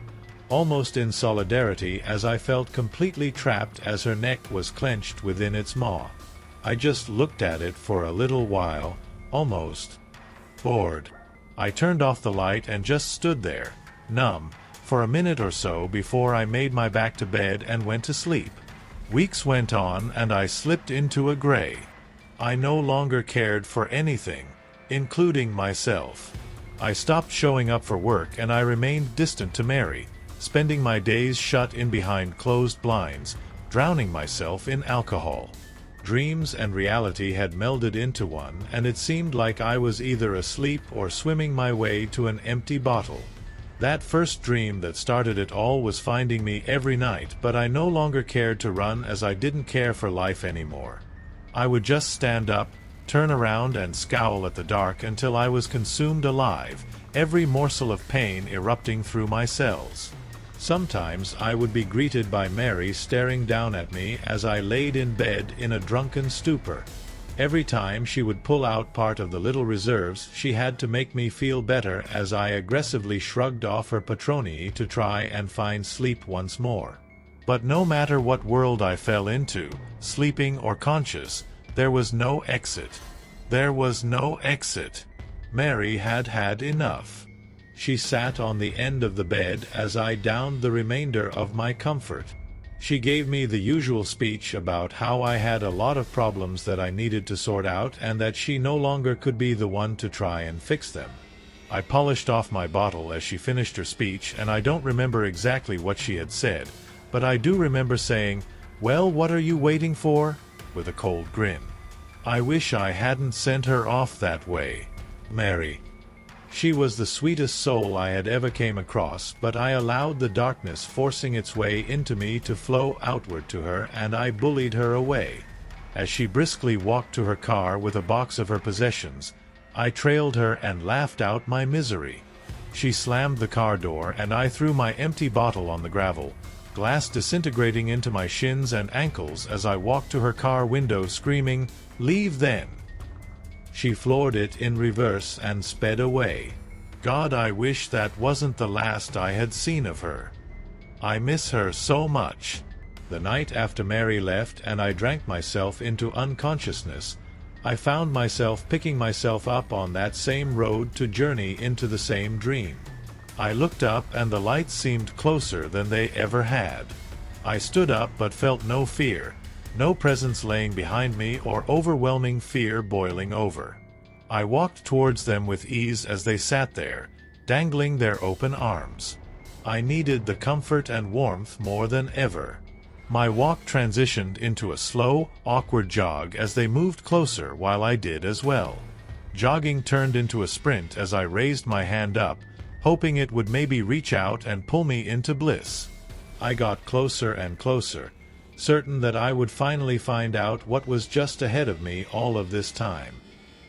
almost in solidarity, as I felt completely trapped as her neck was clenched within its maw. I just looked at it for a little while, almost bored. I turned off the light and just stood there, numb, for a minute or so before I made my back to bed and went to sleep. Weeks went on and I slipped into a gray. I no longer cared for anything, including myself. I stopped showing up for work and I remained distant to Mary, spending my days shut in behind closed blinds, drowning myself in alcohol. Dreams and reality had melded into one, and it seemed like I was either asleep or swimming my way to an empty bottle. That first dream that started it all was finding me every night, but I no longer cared to run as I didn't care for life anymore. I would just stand up, turn around and scowl at the dark until I was consumed alive, every morsel of pain erupting through my cells. Sometimes I would be greeted by Mary staring down at me as I laid in bed in a drunken stupor. Every time she would pull out part of the little reserves she had to make me feel better as I aggressively shrugged off her patroni to try and find sleep once more. But no matter what world I fell into, sleeping or conscious, there was no exit. There was no exit. Mary had had enough. She sat on the end of the bed as I downed the remainder of my comfort. She gave me the usual speech about how I had a lot of problems that I needed to sort out and that she no longer could be the one to try and fix them. I polished off my bottle as she finished her speech, and I don't remember exactly what she had said, but I do remember saying, "Well, what are you waiting for?" with a cold grin. I wish I hadn't sent her off that way. Mary. She was the sweetest soul I had ever came across, but I allowed the darkness forcing its way into me to flow outward to her, and I bullied her away. As she briskly walked to her car with a box of her possessions, I trailed her and laughed out my misery. She slammed the car door and I threw my empty bottle on the gravel, glass disintegrating into my shins and ankles as I walked to her car window screaming, "Leave then!" She floored it in reverse and sped away. God, I wish that wasn't the last I had seen of her. I miss her so much. The night after Mary left and I drank myself into unconsciousness, I found myself picking myself up on that same road to journey into the same dream. I looked up and the lights seemed closer than they ever had. I stood up but felt no fear. No presence laying behind me or overwhelming fear boiling over. I walked towards them with ease as they sat there, dangling their open arms. I needed the comfort and warmth more than ever. My walk transitioned into a slow, awkward jog as they moved closer while I did as well. Jogging turned into a sprint as I raised my hand up, hoping it would maybe reach out and pull me into bliss. I got closer and closer, certain that I would finally find out what was just ahead of me all of this time.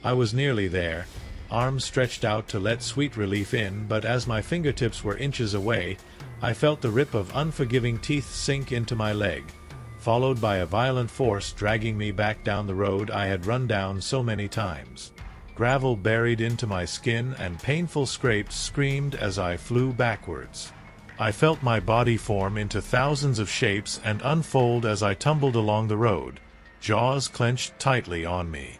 I was nearly there, arms stretched out to let sweet relief in, but as my fingertips were inches away, I felt the rip of unforgiving teeth sink into my leg, followed by a violent force dragging me back down the road I had run down so many times. Gravel buried into my skin and painful scrapes screamed as I flew backwards. I felt my body form into thousands of shapes and unfold as I tumbled along the road, jaws clenched tightly on me.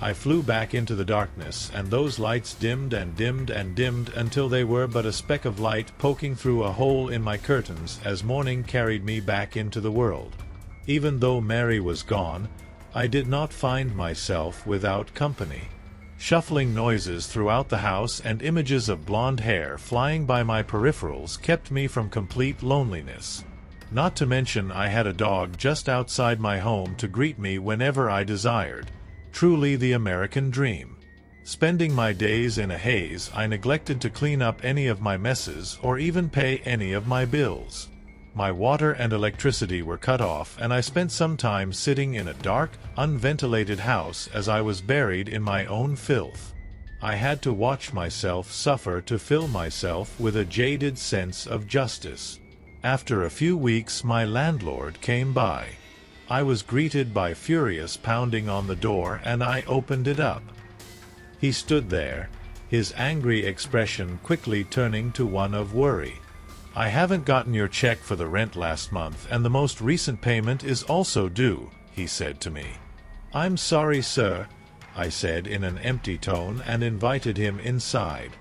I flew back into the darkness, and those lights dimmed and dimmed and dimmed until they were but a speck of light poking through a hole in my curtains as morning carried me back into the world. Even though Mary was gone, I did not find myself without company. Shuffling noises throughout the house and images of blonde hair flying by my peripherals kept me from complete loneliness. Not to mention I had a dog just outside my home to greet me whenever I desired. Truly the American dream. Spending my days in a haze, I neglected to clean up any of my messes or even pay any of my bills. My water and electricity were cut off, and I spent some time sitting in a dark, unventilated house as I was buried in my own filth. I had to watch myself suffer to fill myself with a jaded sense of justice. After a few weeks, my landlord came by. I was greeted by furious pounding on the door, and I opened it up. He stood there, his angry expression quickly turning to one of worry. "I haven't gotten your check for the rent last month, and the most recent payment is also due," he said to me. "I'm sorry, sir," I said in an empty tone, and invited him inside.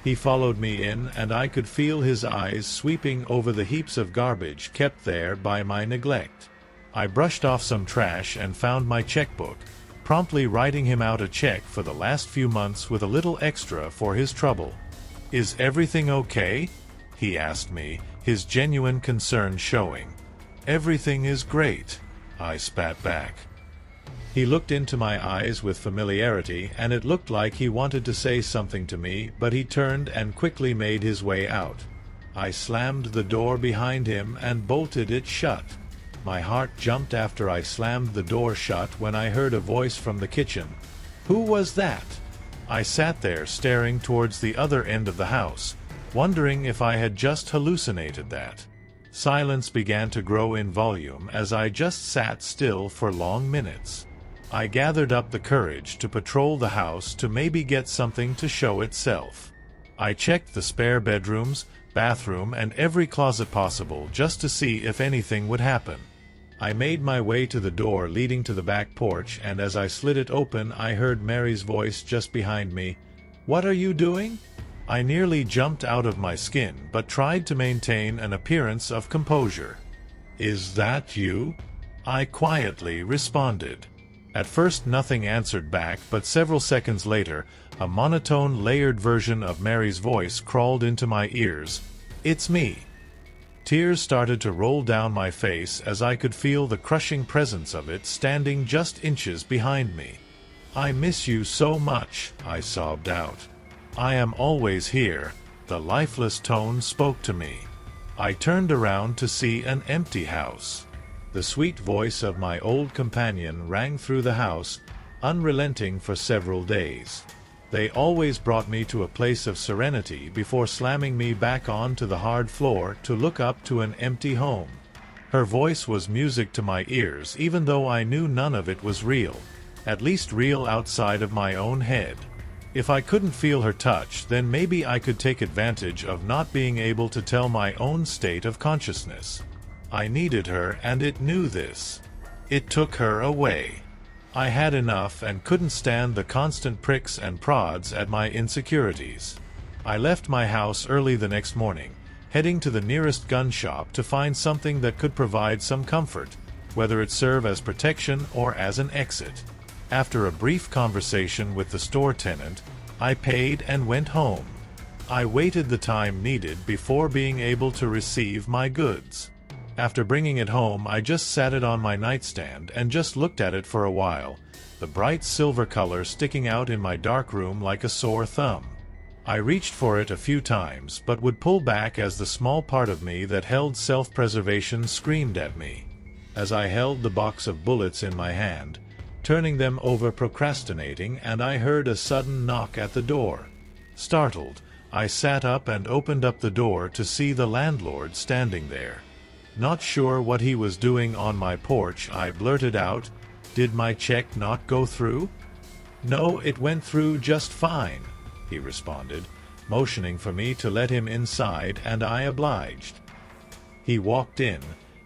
He followed me in, and I could feel his eyes sweeping over the heaps of garbage kept there by my neglect. I brushed off some trash and found my checkbook, promptly writing him out a check for the last few months with a little extra for his trouble. "Is everything okay?" he asked me, his genuine concern showing. "Everything is great," I spat back. He looked into my eyes with familiarity, and it looked like he wanted to say something to me, but he turned and quickly made his way out. I slammed the door behind him and bolted it shut. My heart jumped after I slammed the door shut when I heard a voice from the kitchen. "Who was that?" I sat there staring towards the other end of the house, wondering if I had just hallucinated that. Silence began to grow in volume as I just sat still for long minutes. I gathered up the courage to patrol the house to maybe get something to show itself. I checked the spare bedrooms, bathroom, and every closet possible just to see if anything would happen. I made my way to the door leading to the back porch, and as I slid it open, I heard Mary's voice just behind me. "What are you doing?" I nearly jumped out of my skin, but tried to maintain an appearance of composure. "Is that you?" I quietly responded. At first nothing answered back, but several seconds later, a monotone, layered version of Mary's voice crawled into my ears. "It's me." Tears started to roll down my face as I could feel the crushing presence of it standing just inches behind me. "I miss you so much," I sobbed out. "I am always here," the lifeless tone spoke to me. I turned around to see an empty house. The sweet voice of my old companion rang through the house, unrelenting for several days. They always brought me to a place of serenity before slamming me back onto the hard floor to look up to an empty home. Her voice was music to my ears, even though I knew none of it was real, at least real outside of my own head. If I couldn't feel her touch, then maybe I could take advantage of not being able to tell my own state of consciousness. I needed her, and it knew this. It took her away. I had enough and couldn't stand the constant pricks and prods at my insecurities. I left my house early the next morning, heading to the nearest gun shop to find something that could provide some comfort, whether it serve as protection or as an exit. After a brief conversation with the store tenant, I paid and went home. I waited the time needed before being able to receive my goods. After bringing it home, I just sat it on my nightstand and just looked at it for a while, the bright silver color sticking out in my dark room like a sore thumb. I reached for it a few times, but would pull back as the small part of me that held self-preservation screamed at me. As I held the box of bullets in my hand, turning them over procrastinating, and I heard a sudden knock at the door. Startled, I sat up and opened up the door to see the landlord standing there. Not sure what he was doing on my porch, I blurted out, "Did my check not go through?" "No, it went through just fine," he responded, motioning for me to let him inside, and I obliged. He walked in,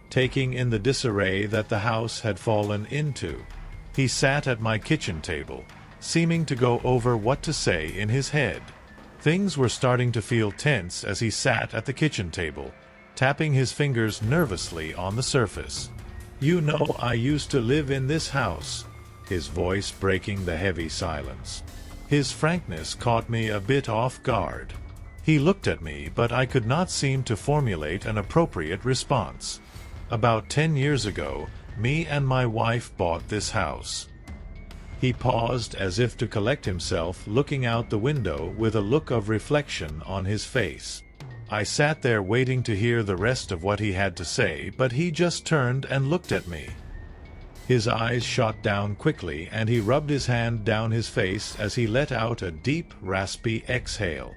taking in the disarray that the house had fallen into. He sat at my kitchen table, seeming to go over what to say in his head. Things were starting to feel tense as he sat at the kitchen table, tapping his fingers nervously on the surface. You know, I used to live in this house," his voice breaking the heavy silence. His frankness caught me a bit off guard. He looked at me, but I could not seem to formulate an appropriate response. "About 10 years ago, me and my wife bought this house." He paused as if to collect himself, looking out the window with a look of reflection on his face. I sat there waiting to hear the rest of what he had to say, but he just turned and looked at me. His eyes shot down quickly, and he rubbed his hand down his face as he let out a deep, raspy exhale.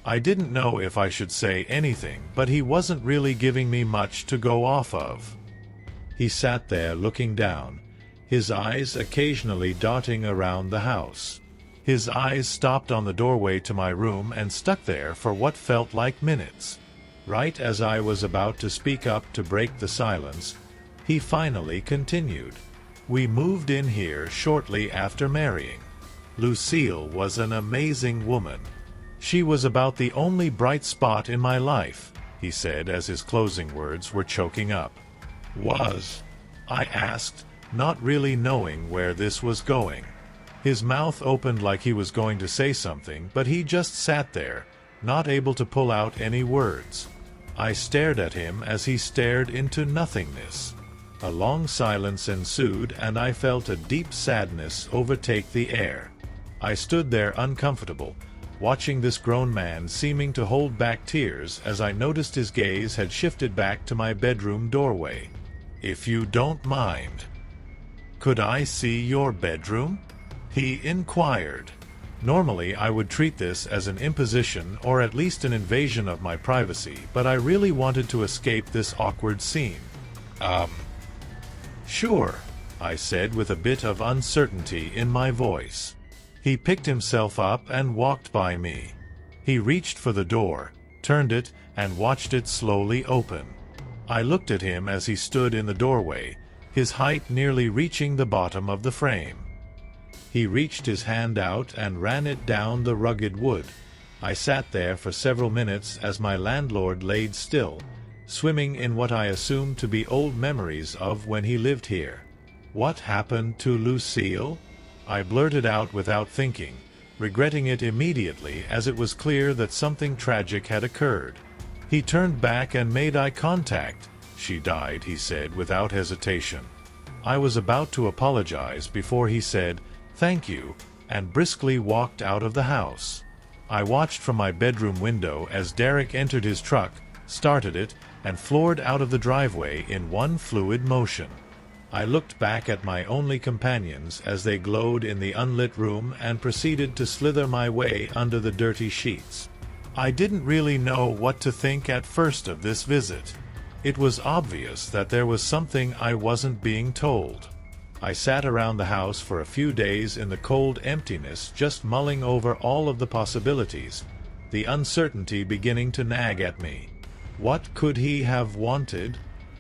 I didn't know if I should say anything, but he wasn't really giving me much to go off of. He sat there looking down, his eyes occasionally darting around the house. His eyes stopped on the doorway to my room and stuck there for what felt like minutes. Right as I was about to speak up to break the silence, he finally continued. "We moved in here shortly after marrying. Lucille was an amazing woman. She was about the only bright spot in my life," he said as his closing words were choking up. "Was?" I asked, not really knowing where this was going. His mouth opened like he was going to say something, but he just sat there, not able to pull out any words. I stared at him as he stared into nothingness. A long silence ensued, and I felt a deep sadness overtake the air. I stood there uncomfortable, watching this grown man seeming to hold back tears as I noticed his gaze had shifted back to my bedroom doorway. "If you don't mind, could I see your bedroom?" he inquired. Normally I would treat this as an imposition or at least an invasion of my privacy, but I really wanted to escape this awkward scene. Sure," I said with a bit of uncertainty in my voice. He picked himself up and walked by me. He reached for the door, turned it, and watched it slowly open. I looked at him as he stood in the doorway, his height nearly reaching the bottom of the frame. He reached his hand out and ran it down the rugged wood. I sat there for several minutes as my landlord laid still, swimming in what I assumed to be old memories of when he lived here. "What happened to Lucille?" I blurted out without thinking, regretting it immediately as it was clear that something tragic had occurred. He turned back and made eye contact. "She died," he said without hesitation. I was about to apologize before he said, "Thank you," and briskly walked out of the house. I watched from my bedroom window as Derek entered his truck, started it, and floored out of the driveway in one fluid motion. I looked back at my only companions as they glowed in the unlit room and proceeded to slither my way under the dirty sheets. I didn't really know what to think at first of this visit. It was obvious that there was something I wasn't being told. I sat around the house for a few days in the cold emptiness, just mulling over all of the possibilities, the uncertainty beginning to nag at me. What could he have wanted?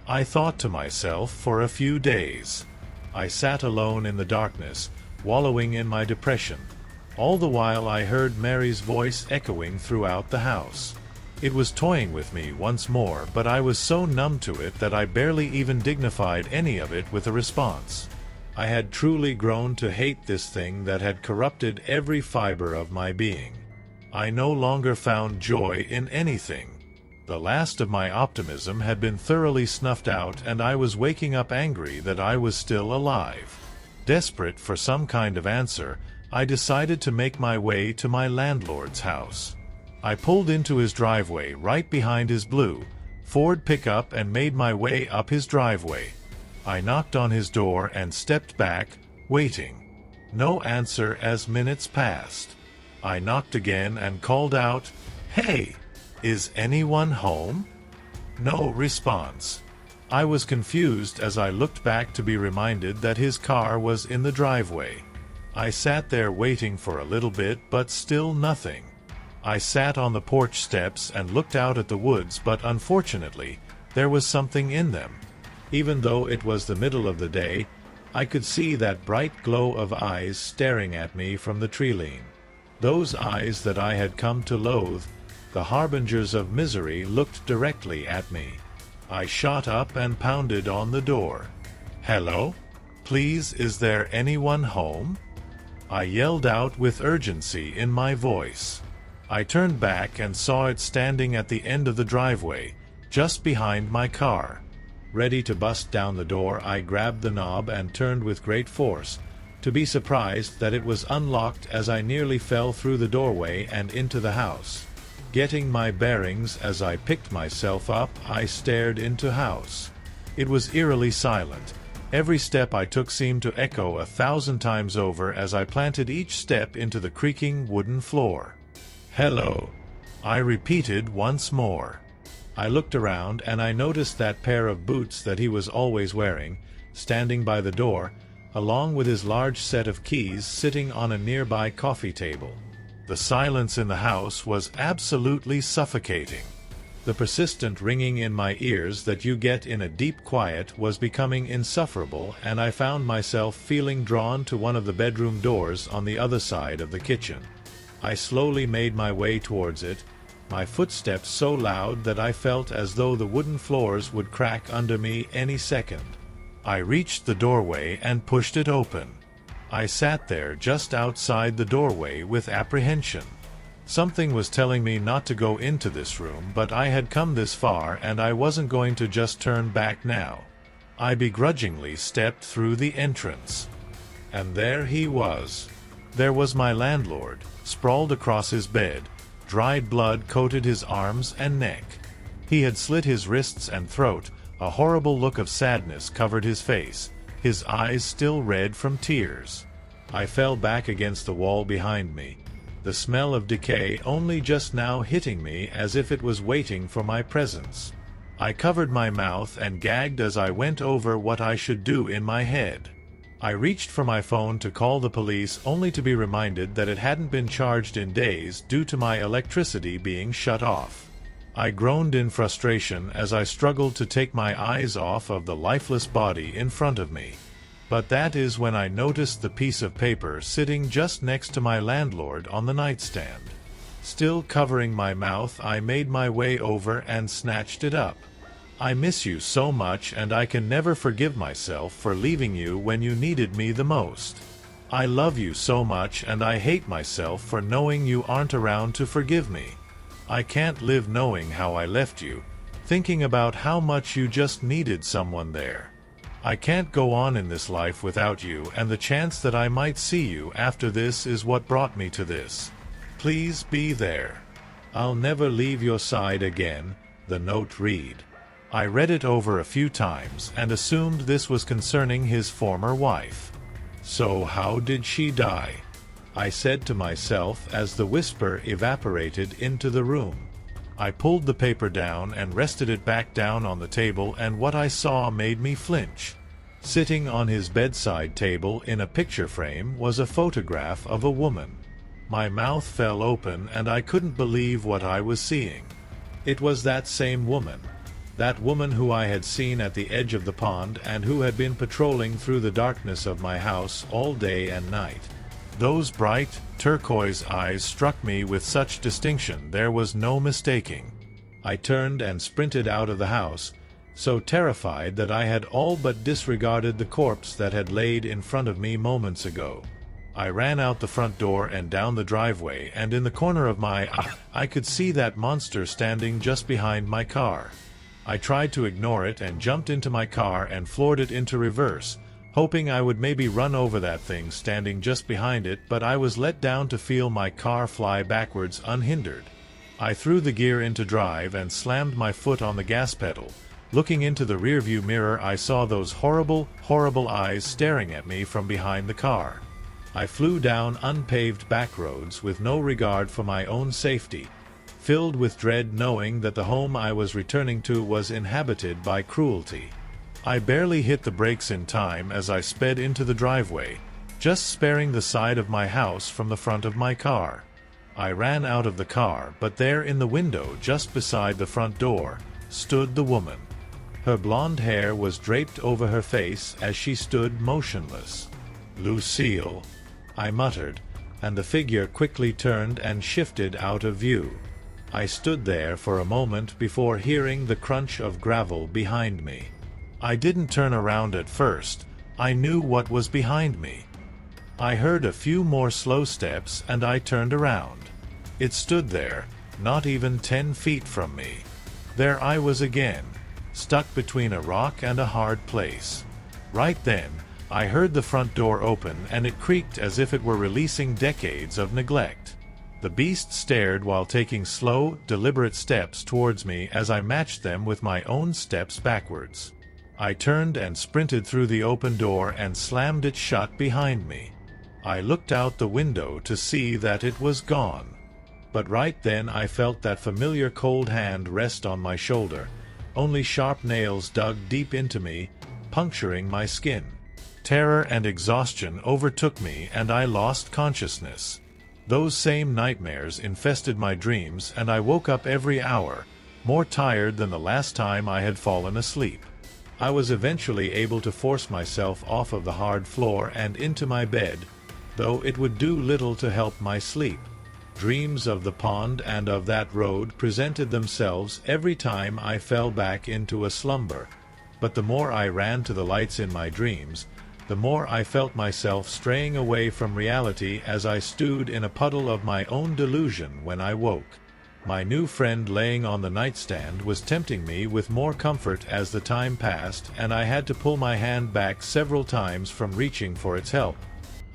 I thought to myself for a few days. I sat alone in the darkness, wallowing in my depression. All the while I heard Mary's voice echoing throughout the house. It was toying with me once more, but I was so numb to it that I barely even dignified any of it with a response. I had truly grown to hate this thing that had corrupted every fiber of my being. I no longer found joy in anything. The last of my optimism had been thoroughly snuffed out, and I was waking up angry that I was still alive. Desperate for some kind of answer, I decided to make my way to my landlord's house. I pulled into his driveway right behind his blue Ford pickup and made my way up his driveway. I knocked on his door and stepped back, waiting. No answer as minutes passed. I knocked again and called out, "Hey! Is anyone home?" No response. I was confused as I looked back to be reminded that his car was in the driveway. I sat there waiting for a little bit, but still nothing. I sat on the porch steps and looked out at the woods, but unfortunately, there was something in them. Even though it was the middle of the day, I could see that bright glow of eyes staring at me from the tree-line. Those eyes that I had come to loathe, the harbingers of misery, looked directly at me. I shot up and pounded on the door. "Hello? Please, is there anyone home?" I yelled out with urgency in my voice. I turned back and saw it standing at the end of the driveway, just behind my car. Ready to bust down the door, I grabbed the knob and turned with great force, to be surprised that it was unlocked as I nearly fell through the doorway and into the house. Getting my bearings as I picked myself up, I stared into house. It was eerily silent. Every step I took seemed to echo 1,000 times over as I planted each step into the creaking wooden floor. "Hello," I repeated once more. I looked around and I noticed that pair of boots that he was always wearing, standing by the door, along with his large set of keys sitting on a nearby coffee table. The silence in the house was absolutely suffocating. The persistent ringing in my ears that you get in a deep quiet was becoming insufferable, and I found myself feeling drawn to one of the bedroom doors on the other side of the kitchen. I slowly made my way towards it, my footsteps so loud that I felt as though the wooden floors would crack under me any second. I reached the doorway and pushed it open. I sat there just outside the doorway with apprehension. Something was telling me not to go into this room, but I had come this far and I wasn't going to just turn back now. I begrudgingly stepped through the entrance. And there he was. There was my landlord, sprawled across his bed. Dried blood coated his arms and neck. He had slit his wrists and throat. A horrible look of sadness covered his face, his eyes still red from tears. I fell back against the wall behind me, the smell of decay only just now hitting me as if it was waiting for my presence. I covered my mouth and gagged as I went over what I should do in my head. I reached for my phone to call the police, only to be reminded that it hadn't been charged in days due to my electricity being shut off. I groaned in frustration as I struggled to take my eyes off of the lifeless body in front of me. But that is when I noticed the piece of paper sitting just next to my landlord on the nightstand. Still covering my mouth, I made my way over and snatched it up. "I miss you so much, and I can never forgive myself for leaving you when you needed me the most. I love you so much, and I hate myself for knowing you aren't around to forgive me. I can't live knowing how I left you, thinking about how much you just needed someone there. I can't go on in this life without you, and the chance that I might see you after this is what brought me to this. Please be there. I'll never leave your side again," the note read. I read it over a few times and assumed this was concerning his former wife. "So how did she die?" I said to myself as the whisper evaporated into the room. I pulled the paper down and rested it back down on the table, and what I saw made me flinch. Sitting on his bedside table in a picture frame was a photograph of a woman. My mouth fell open and I couldn't believe what I was seeing. It was that same woman. That woman who I had seen at the edge of the pond and who had been patrolling through the darkness of my house all day and night. Those bright, turquoise eyes struck me with such distinction there was no mistaking. I turned and sprinted out of the house, so terrified that I had all but disregarded the corpse that had laid in front of me moments ago. I ran out the front door and down the driveway, and in the corner of my eye I could see that monster standing just behind my car. I tried to ignore it and jumped into my car and floored it into reverse, hoping I would maybe run over that thing standing just behind it, but I was let down to feel my car fly backwards unhindered. I threw the gear into drive and slammed my foot on the gas pedal. Looking into the rearview mirror, I saw those horrible, horrible eyes staring at me from behind the car. I flew down unpaved back roads with no regard for my own safety, filled with dread knowing that the home I was returning to was inhabited by cruelty. I barely hit the brakes in time as I sped into the driveway, just sparing the side of my house from the front of my car. I ran out of the car, but there in the window just beside the front door stood the woman. Her blonde hair was draped over her face as she stood motionless. "Lucille," I muttered, and the figure quickly turned and shifted out of view. I stood there for a moment before hearing the crunch of gravel behind me. I didn't turn around at first. I knew what was behind me. I heard a few more slow steps and I turned around. It stood there, not even 10 feet from me. There I was again, stuck between a rock and a hard place. Right then, I heard the front door open and it creaked as if it were releasing decades of neglect. The beast stared while taking slow, deliberate steps towards me as I matched them with my own steps backwards. I turned and sprinted through the open door and slammed it shut behind me. I looked out the window to see that it was gone. But right then I felt that familiar cold hand rest on my shoulder. Only sharp nails dug deep into me, puncturing my skin. Terror and exhaustion overtook me and I lost consciousness. Those same nightmares infested my dreams and I woke up every hour, more tired than the last time I had fallen asleep. I was eventually able to force myself off of the hard floor and into my bed, though it would do little to help my sleep. Dreams of the pond and of that road presented themselves every time I fell back into a slumber. But the more I ran to the lights in my dreams, the more I felt myself straying away from reality as I stewed in a puddle of my own delusion when I woke. My new friend laying on the nightstand was tempting me with more comfort as the time passed, and I had to pull my hand back several times from reaching for its help.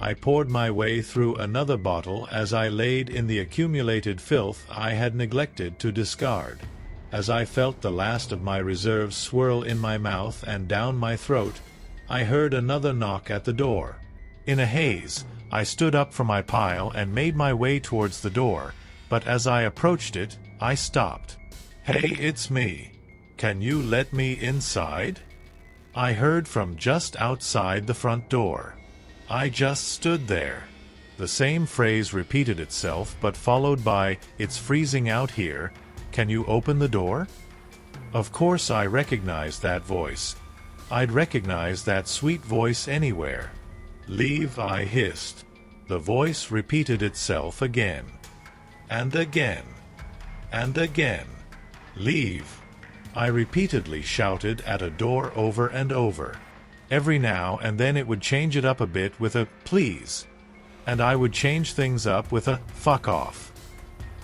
I poured my way through another bottle as I laid in the accumulated filth I had neglected to discard. As I felt the last of my reserves swirl in my mouth and down my throat, I heard another knock at the door. In a haze, I stood up from my pile and made my way towards the door, but as I approached it, I stopped. "Hey, it's me. Can you let me inside?" I heard from just outside the front door. I just stood there. The same phrase repeated itself, but followed by, "It's freezing out here. Can you open the door?" Of course I recognized that voice. I'd recognize that sweet voice anywhere. "Leave," I hissed. The voice repeated itself again. And again. And again. "Leave," I repeatedly shouted at a door over and over. Every now and then it would change it up a bit with a "please," and I would change things up with a "fuck off."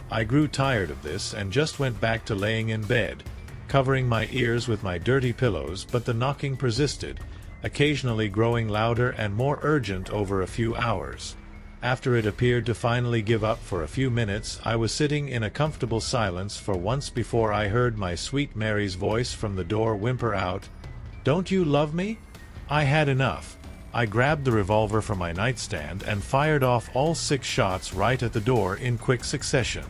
I grew tired of this and just went back to laying in bed, covering my ears with my dirty pillows, but the knocking persisted, occasionally growing louder and more urgent over a few hours. After it appeared to finally give up for a few minutes, I was sitting in a comfortable silence for once before I heard my sweet Mary's voice from the door whimper out, "Don't you love me?" I had enough. I grabbed the revolver from my nightstand and fired off all 6 shots right at the door in quick succession.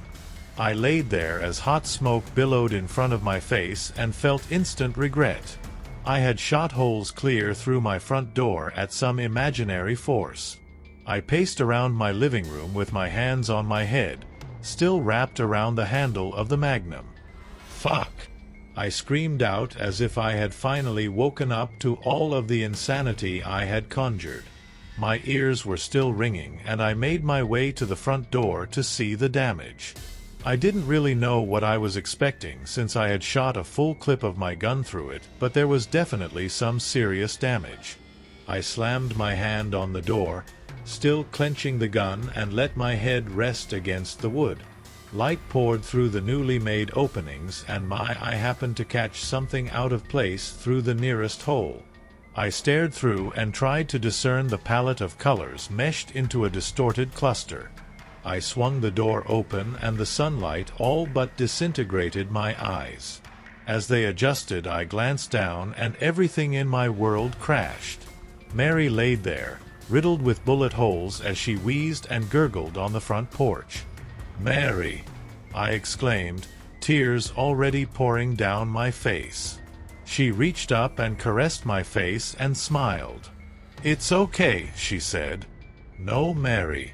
I laid there as hot smoke billowed in front of my face and felt instant regret. I had shot holes clear through my front door at some imaginary force. I paced around my living room with my hands on my head, still wrapped around the handle of the Magnum. "Fuck!" I screamed out as if I had finally woken up to all of the insanity I had conjured. My ears were still ringing, and I made my way to the front door to see the damage. I didn't really know what I was expecting since I had shot a full clip of my gun through it, but there was definitely some serious damage. I slammed my hand on the door, still clenching the gun, and let my head rest against the wood. Light poured through the newly made openings, and I happened to catch something out of place through the nearest hole. I stared through and tried to discern the palette of colors meshed into a distorted cluster. I swung the door open, and the sunlight all but disintegrated my eyes. As they adjusted, I glanced down, and everything in my world crashed. Mary laid there, riddled with bullet holes as she wheezed and gurgled on the front porch. "Mary!" I exclaimed, tears already pouring down my face. She reached up and caressed my face and smiled. "It's okay," she said. "No, Mary.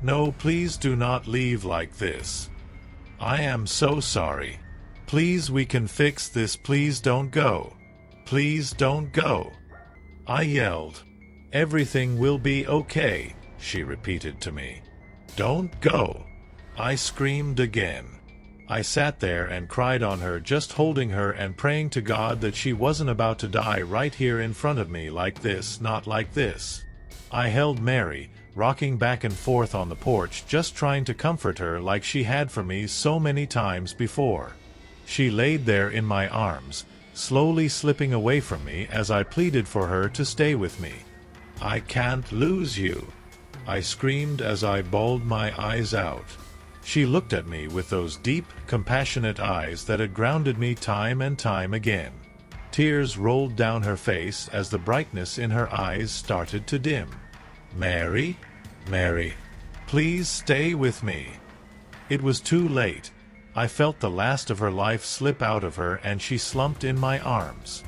No, please do not leave like this. I am so sorry. Please, we can fix this. Please don't go. Please don't go." I yelled. "Everything will be okay," she repeated to me. "Don't go." I screamed again. I sat there and cried on her, just holding her and praying to God that she wasn't about to die right here in front of me like this, not like this. I held Mary, rocking back and forth on the porch, just trying to comfort her like she had for me so many times before. She laid there in my arms, slowly slipping away from me as I pleaded for her to stay with me. "I can't lose you," I screamed as I bawled my eyes out. She looked at me with those deep, compassionate eyes that had grounded me time and time again. Tears rolled down her face as the brightness in her eyes started to dim. "Mary, Mary, please stay with me." It was too late. I felt the last of her life slip out of her and she slumped in my arms.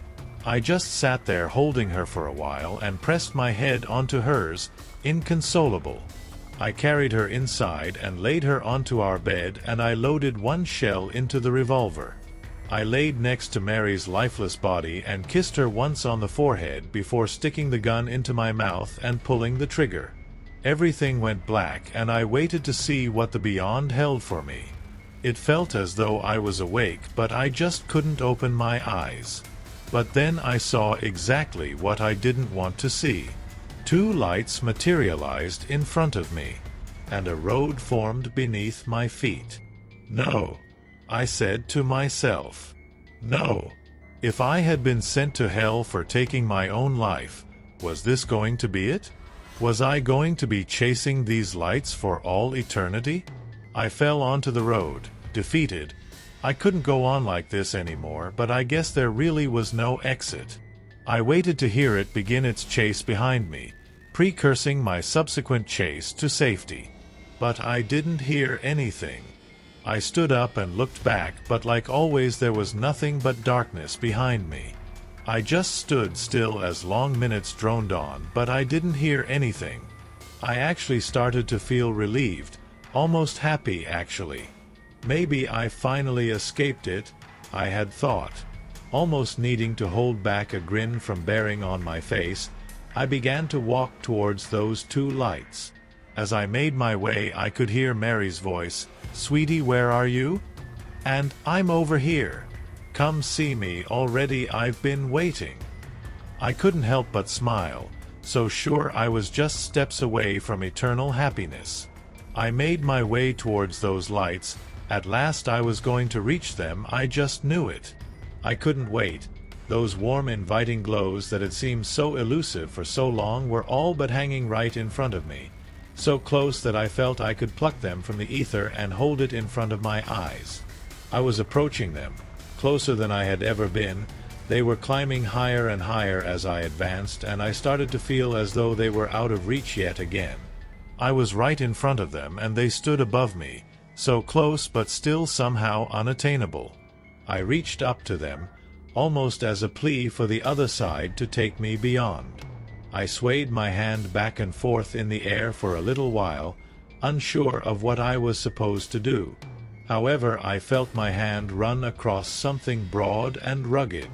I just sat there holding her for a while and pressed my head onto hers, inconsolable. I carried her inside and laid her onto our bed, and I loaded one shell into the revolver. I laid next to Mary's lifeless body and kissed her once on the forehead before sticking the gun into my mouth and pulling the trigger. Everything went black and I waited to see what the beyond held for me. It felt as though I was awake, but I just couldn't open my eyes. But then I saw exactly what I didn't want to see. Two lights materialized in front of me, and a road formed beneath my feet. "No," I said to myself. "No. If I had been sent to hell for taking my own life, was this going to be it? Was I going to be chasing these lights for all eternity?" I fell onto the road, defeated. I couldn't go on like this anymore, but I guess there really was no exit. I waited to hear it begin its chase behind me, precursing my subsequent chase to safety. But I didn't hear anything. I stood up and looked back, but like always there was nothing but darkness behind me. I just stood still as long minutes droned on, but I didn't hear anything. I actually started to feel relieved, almost happy actually. Maybe I finally escaped it, I had thought. Almost needing to hold back a grin from bearing on my face, I began to walk towards those two lights. As I made my way, I could hear Mary's voice, "Sweetie, where are you?" And "I'm over here. Come see me already, I've been waiting." I couldn't help but smile, so sure I was just steps away from eternal happiness. I made my way towards those lights. At last I was going to reach them, I just knew it. I couldn't wait. Those warm, inviting glows that had seemed so elusive for so long were all but hanging right in front of me, so close that I felt I could pluck them from the ether and hold it in front of my eyes. I was approaching them, closer than I had ever been. They were climbing higher and higher as I advanced, and I started to feel as though they were out of reach yet again. I was right in front of them, and they stood above me, so close but still somehow unattainable. I reached up to them, almost as a plea for the other side to take me beyond. I swayed my hand back and forth in the air for a little while, unsure of what I was supposed to do. However, I felt my hand run across something broad and rugged.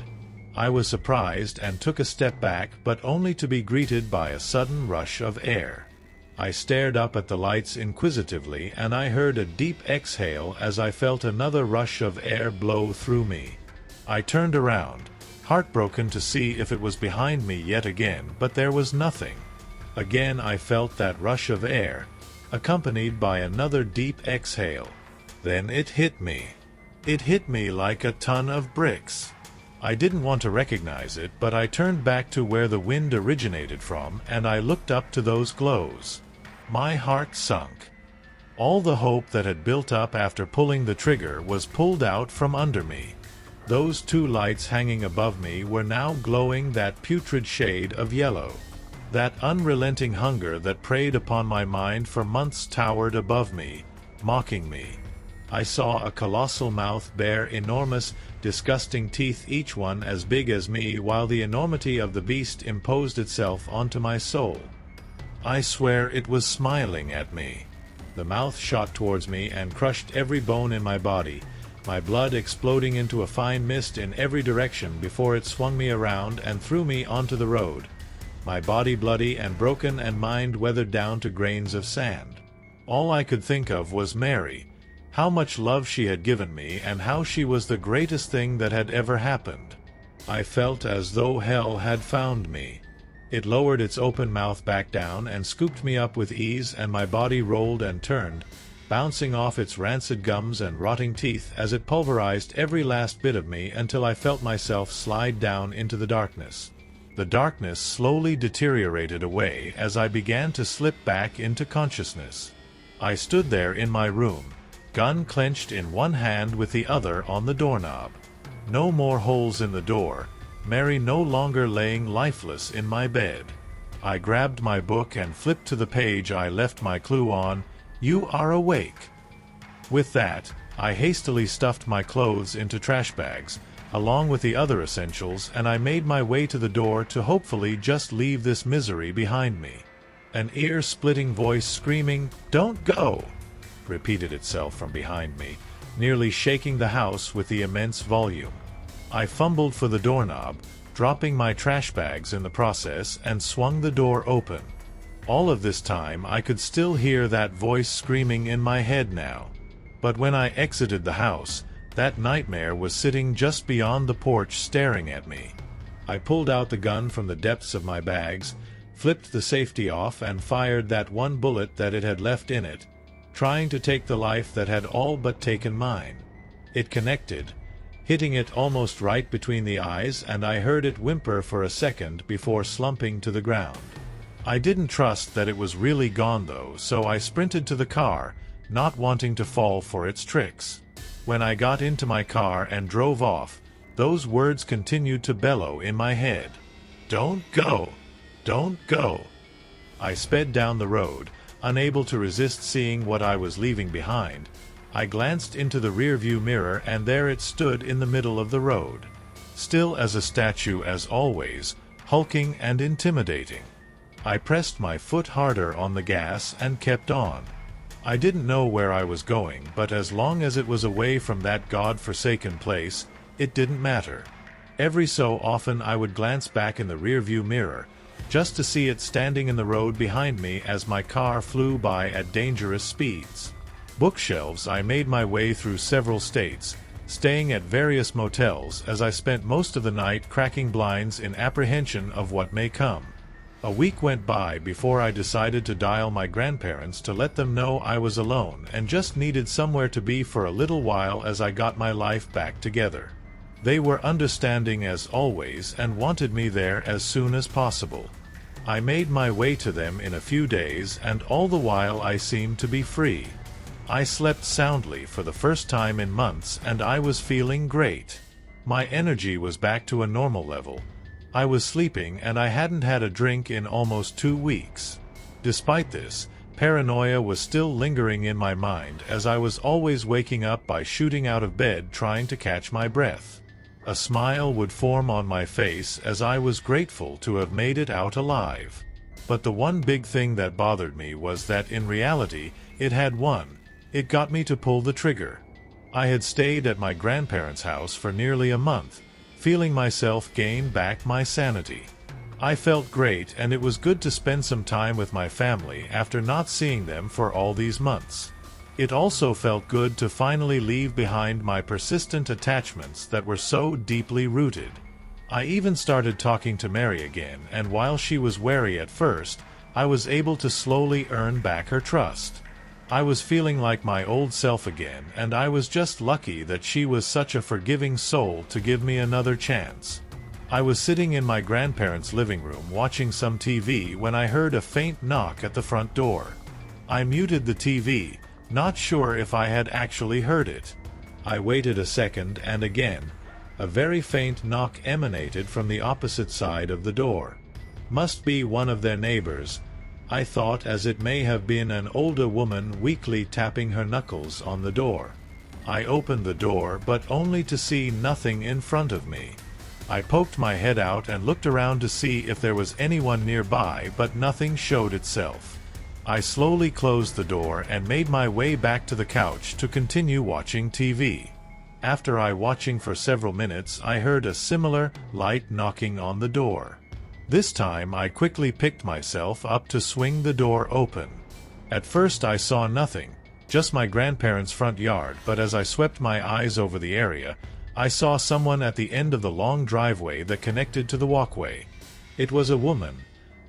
I was surprised and took a step back, but only to be greeted by a sudden rush of air. I stared up at the lights inquisitively, and I heard a deep exhale as I felt another rush of air blow through me. I turned around, heartbroken to see if it was behind me yet again, but there was nothing. Again I felt that rush of air, accompanied by another deep exhale. Then it hit me. It hit me like a ton of bricks. I didn't want to recognize it, but I turned back to where the wind originated from, and I looked up to those glows. My heart sunk. All the hope that had built up after pulling the trigger was pulled out from under me. Those two lights hanging above me were now glowing that putrid shade of yellow. That unrelenting hunger that preyed upon my mind for months towered above me, mocking me. I saw a colossal mouth bear enormous, disgusting teeth, each one as big as me, while the enormity of the beast imposed itself onto my soul. I swear it was smiling at me. The mouth shot towards me and crushed every bone in my body, my blood exploding into a fine mist in every direction before it swung me around and threw me onto the road, my body bloody and broken and mind weathered down to grains of sand. All I could think of was Mary, how much love she had given me, and how she was the greatest thing that had ever happened. I felt as though hell had found me. It lowered its open mouth back down and scooped me up with ease, and my body rolled and turned, bouncing off its rancid gums and rotting teeth as it pulverized every last bit of me until I felt myself slide down into the darkness. The darkness slowly deteriorated away as I began to slip back into consciousness. I stood there in my room, gun clenched in one hand with the other on the doorknob. No more holes in the door, Mary no longer laying lifeless in my bed. I grabbed my book and flipped to the page I left my clue on, "You are awake." With that, I hastily stuffed my clothes into trash bags, along with the other essentials, and I made my way to the door to hopefully just leave this misery behind me. An ear-splitting voice screaming, "Don't go!" repeated itself from behind me, nearly shaking the house with the immense volume. I fumbled for the doorknob, dropping my trash bags in the process, and swung the door open. All of this time I could still hear that voice screaming in my head now. But when I exited the house, that nightmare was sitting just beyond the porch staring at me. I pulled out the gun from the depths of my bags, flipped the safety off, and fired that one bullet that it had left in it, trying to take the life that had all but taken mine. It connected, hitting it almost right between the eyes, and I heard it whimper for a second before slumping to the ground. I didn't trust that it was really gone though, so I sprinted to the car, not wanting to fall for its tricks. When I got into my car and drove off, those words continued to bellow in my head. "Don't go! Don't go!" I sped down the road, unable to resist seeing what I was leaving behind. I glanced into the rearview mirror, and there it stood in the middle of the road. Still as a statue as always, hulking and intimidating. I pressed my foot harder on the gas and kept on. I didn't know where I was going, but as long as it was away from that god-forsaken place, it didn't matter. Every so often I would glance back in the rearview mirror, just to see it standing in the road behind me as my car flew by at dangerous speeds. Bookshelves. I made my way through several states, staying at various motels as I spent most of the night cracking blinds in apprehension of what may come. A week went by before I decided to dial my grandparents to let them know I was alone and just needed somewhere to be for a little while as I got my life back together. They were understanding as always and wanted me there as soon as possible. I made my way to them in a few days, and all the while I seemed to be free. I slept soundly for the first time in months, and I was feeling great. My energy was back to a normal level. I was sleeping, and I hadn't had a drink in almost 2 weeks. Despite this, paranoia was still lingering in my mind, as I was always waking up by shooting out of bed trying to catch my breath. A smile would form on my face as I was grateful to have made it out alive. But the one big thing that bothered me was that in reality, it had won. It got me to pull the trigger. I had stayed at my grandparents' house for nearly a month, feeling myself gain back my sanity. I felt great, and it was good to spend some time with my family after not seeing them for all these months. It also felt good to finally leave behind my persistent attachments that were so deeply rooted. I even started talking to Mary again, and while she was wary at first, I was able to slowly earn back her trust. I was feeling like my old self again, and I was just lucky that she was such a forgiving soul to give me another chance. I was sitting in my grandparents' living room watching some TV when I heard a faint knock at the front door. I muted the TV, not sure if I had actually heard it. I waited a second, and again, a very faint knock emanated from the opposite side of the door. Must be one of their neighbors, I thought, as it may have been an older woman weakly tapping her knuckles on the door. I opened the door, but only to see nothing in front of me. I poked my head out and looked around to see if there was anyone nearby, but nothing showed itself. I slowly closed the door and made my way back to the couch to continue watching TV. After watching for several minutes, I heard a similar, light knocking on the door. This time I quickly picked myself up to swing the door open. At first I saw nothing, just my grandparents' front yard, but as I swept my eyes over the area, I saw someone at the end of the long driveway that connected to the walkway. It was a woman,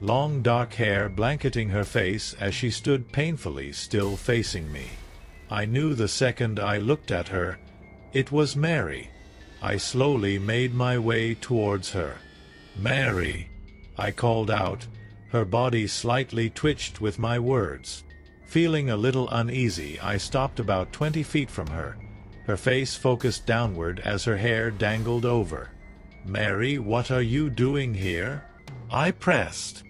long dark hair blanketing her face as she stood painfully still facing me. I knew the second I looked at her. It was Mary. I slowly made my way towards her. "Mary," I called out. Her body slightly twitched with my words. Feeling a little uneasy, I stopped about 20 feet from her. Her face focused downward as her hair dangled over. "Mary, what are you doing here?" I pressed.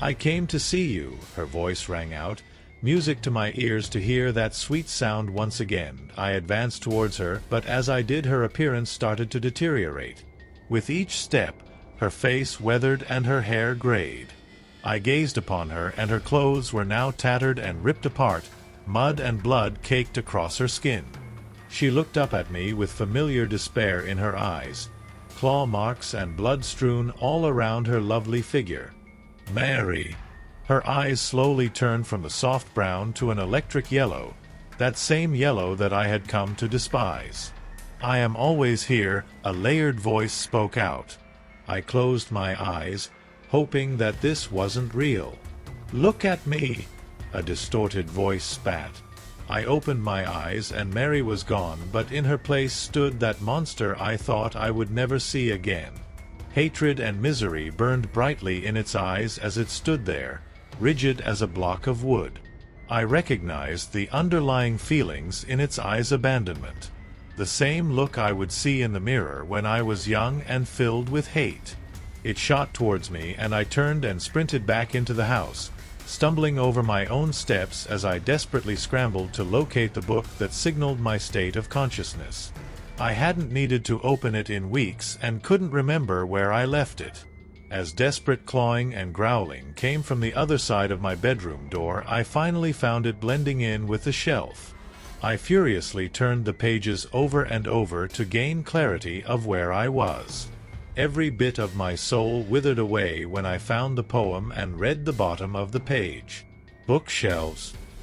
"I came to see you," her voice rang out, music to my ears to hear that sweet sound once again. I advanced towards her, but as I did, her appearance started to deteriorate. With each step, her face weathered and her hair grayed. I gazed upon her, and her clothes were now tattered and ripped apart, mud and blood caked across her skin. She looked up at me with familiar despair in her eyes, claw marks and blood strewn all around her lovely figure. "Mary." Her eyes slowly turned from the soft brown to an electric yellow, that same yellow that I had come to despise. "I am always here," a layered voice spoke out. I closed my eyes, hoping that this wasn't real. "Look at me," a distorted voice spat. I opened my eyes and Mary was gone, but in her place stood that monster I thought I would never see again. Hatred and misery burned brightly in its eyes as it stood there, rigid as a block of wood. I recognized the underlying feelings in its eyes: abandonment. The same look I would see in the mirror when I was young and filled with hate. It shot towards me, and I turned and sprinted back into the house, stumbling over my own steps as I desperately scrambled to locate the book that signaled my state of consciousness. I hadn't needed to open it in weeks and couldn't remember where I left it. As desperate clawing and growling came from the other side of my bedroom door, I finally found it blending in with the shelf. I furiously turned the pages over and over to gain clarity of where I was. Every bit of my soul withered away when I found the poem and read the bottom of the page. Bookshelves,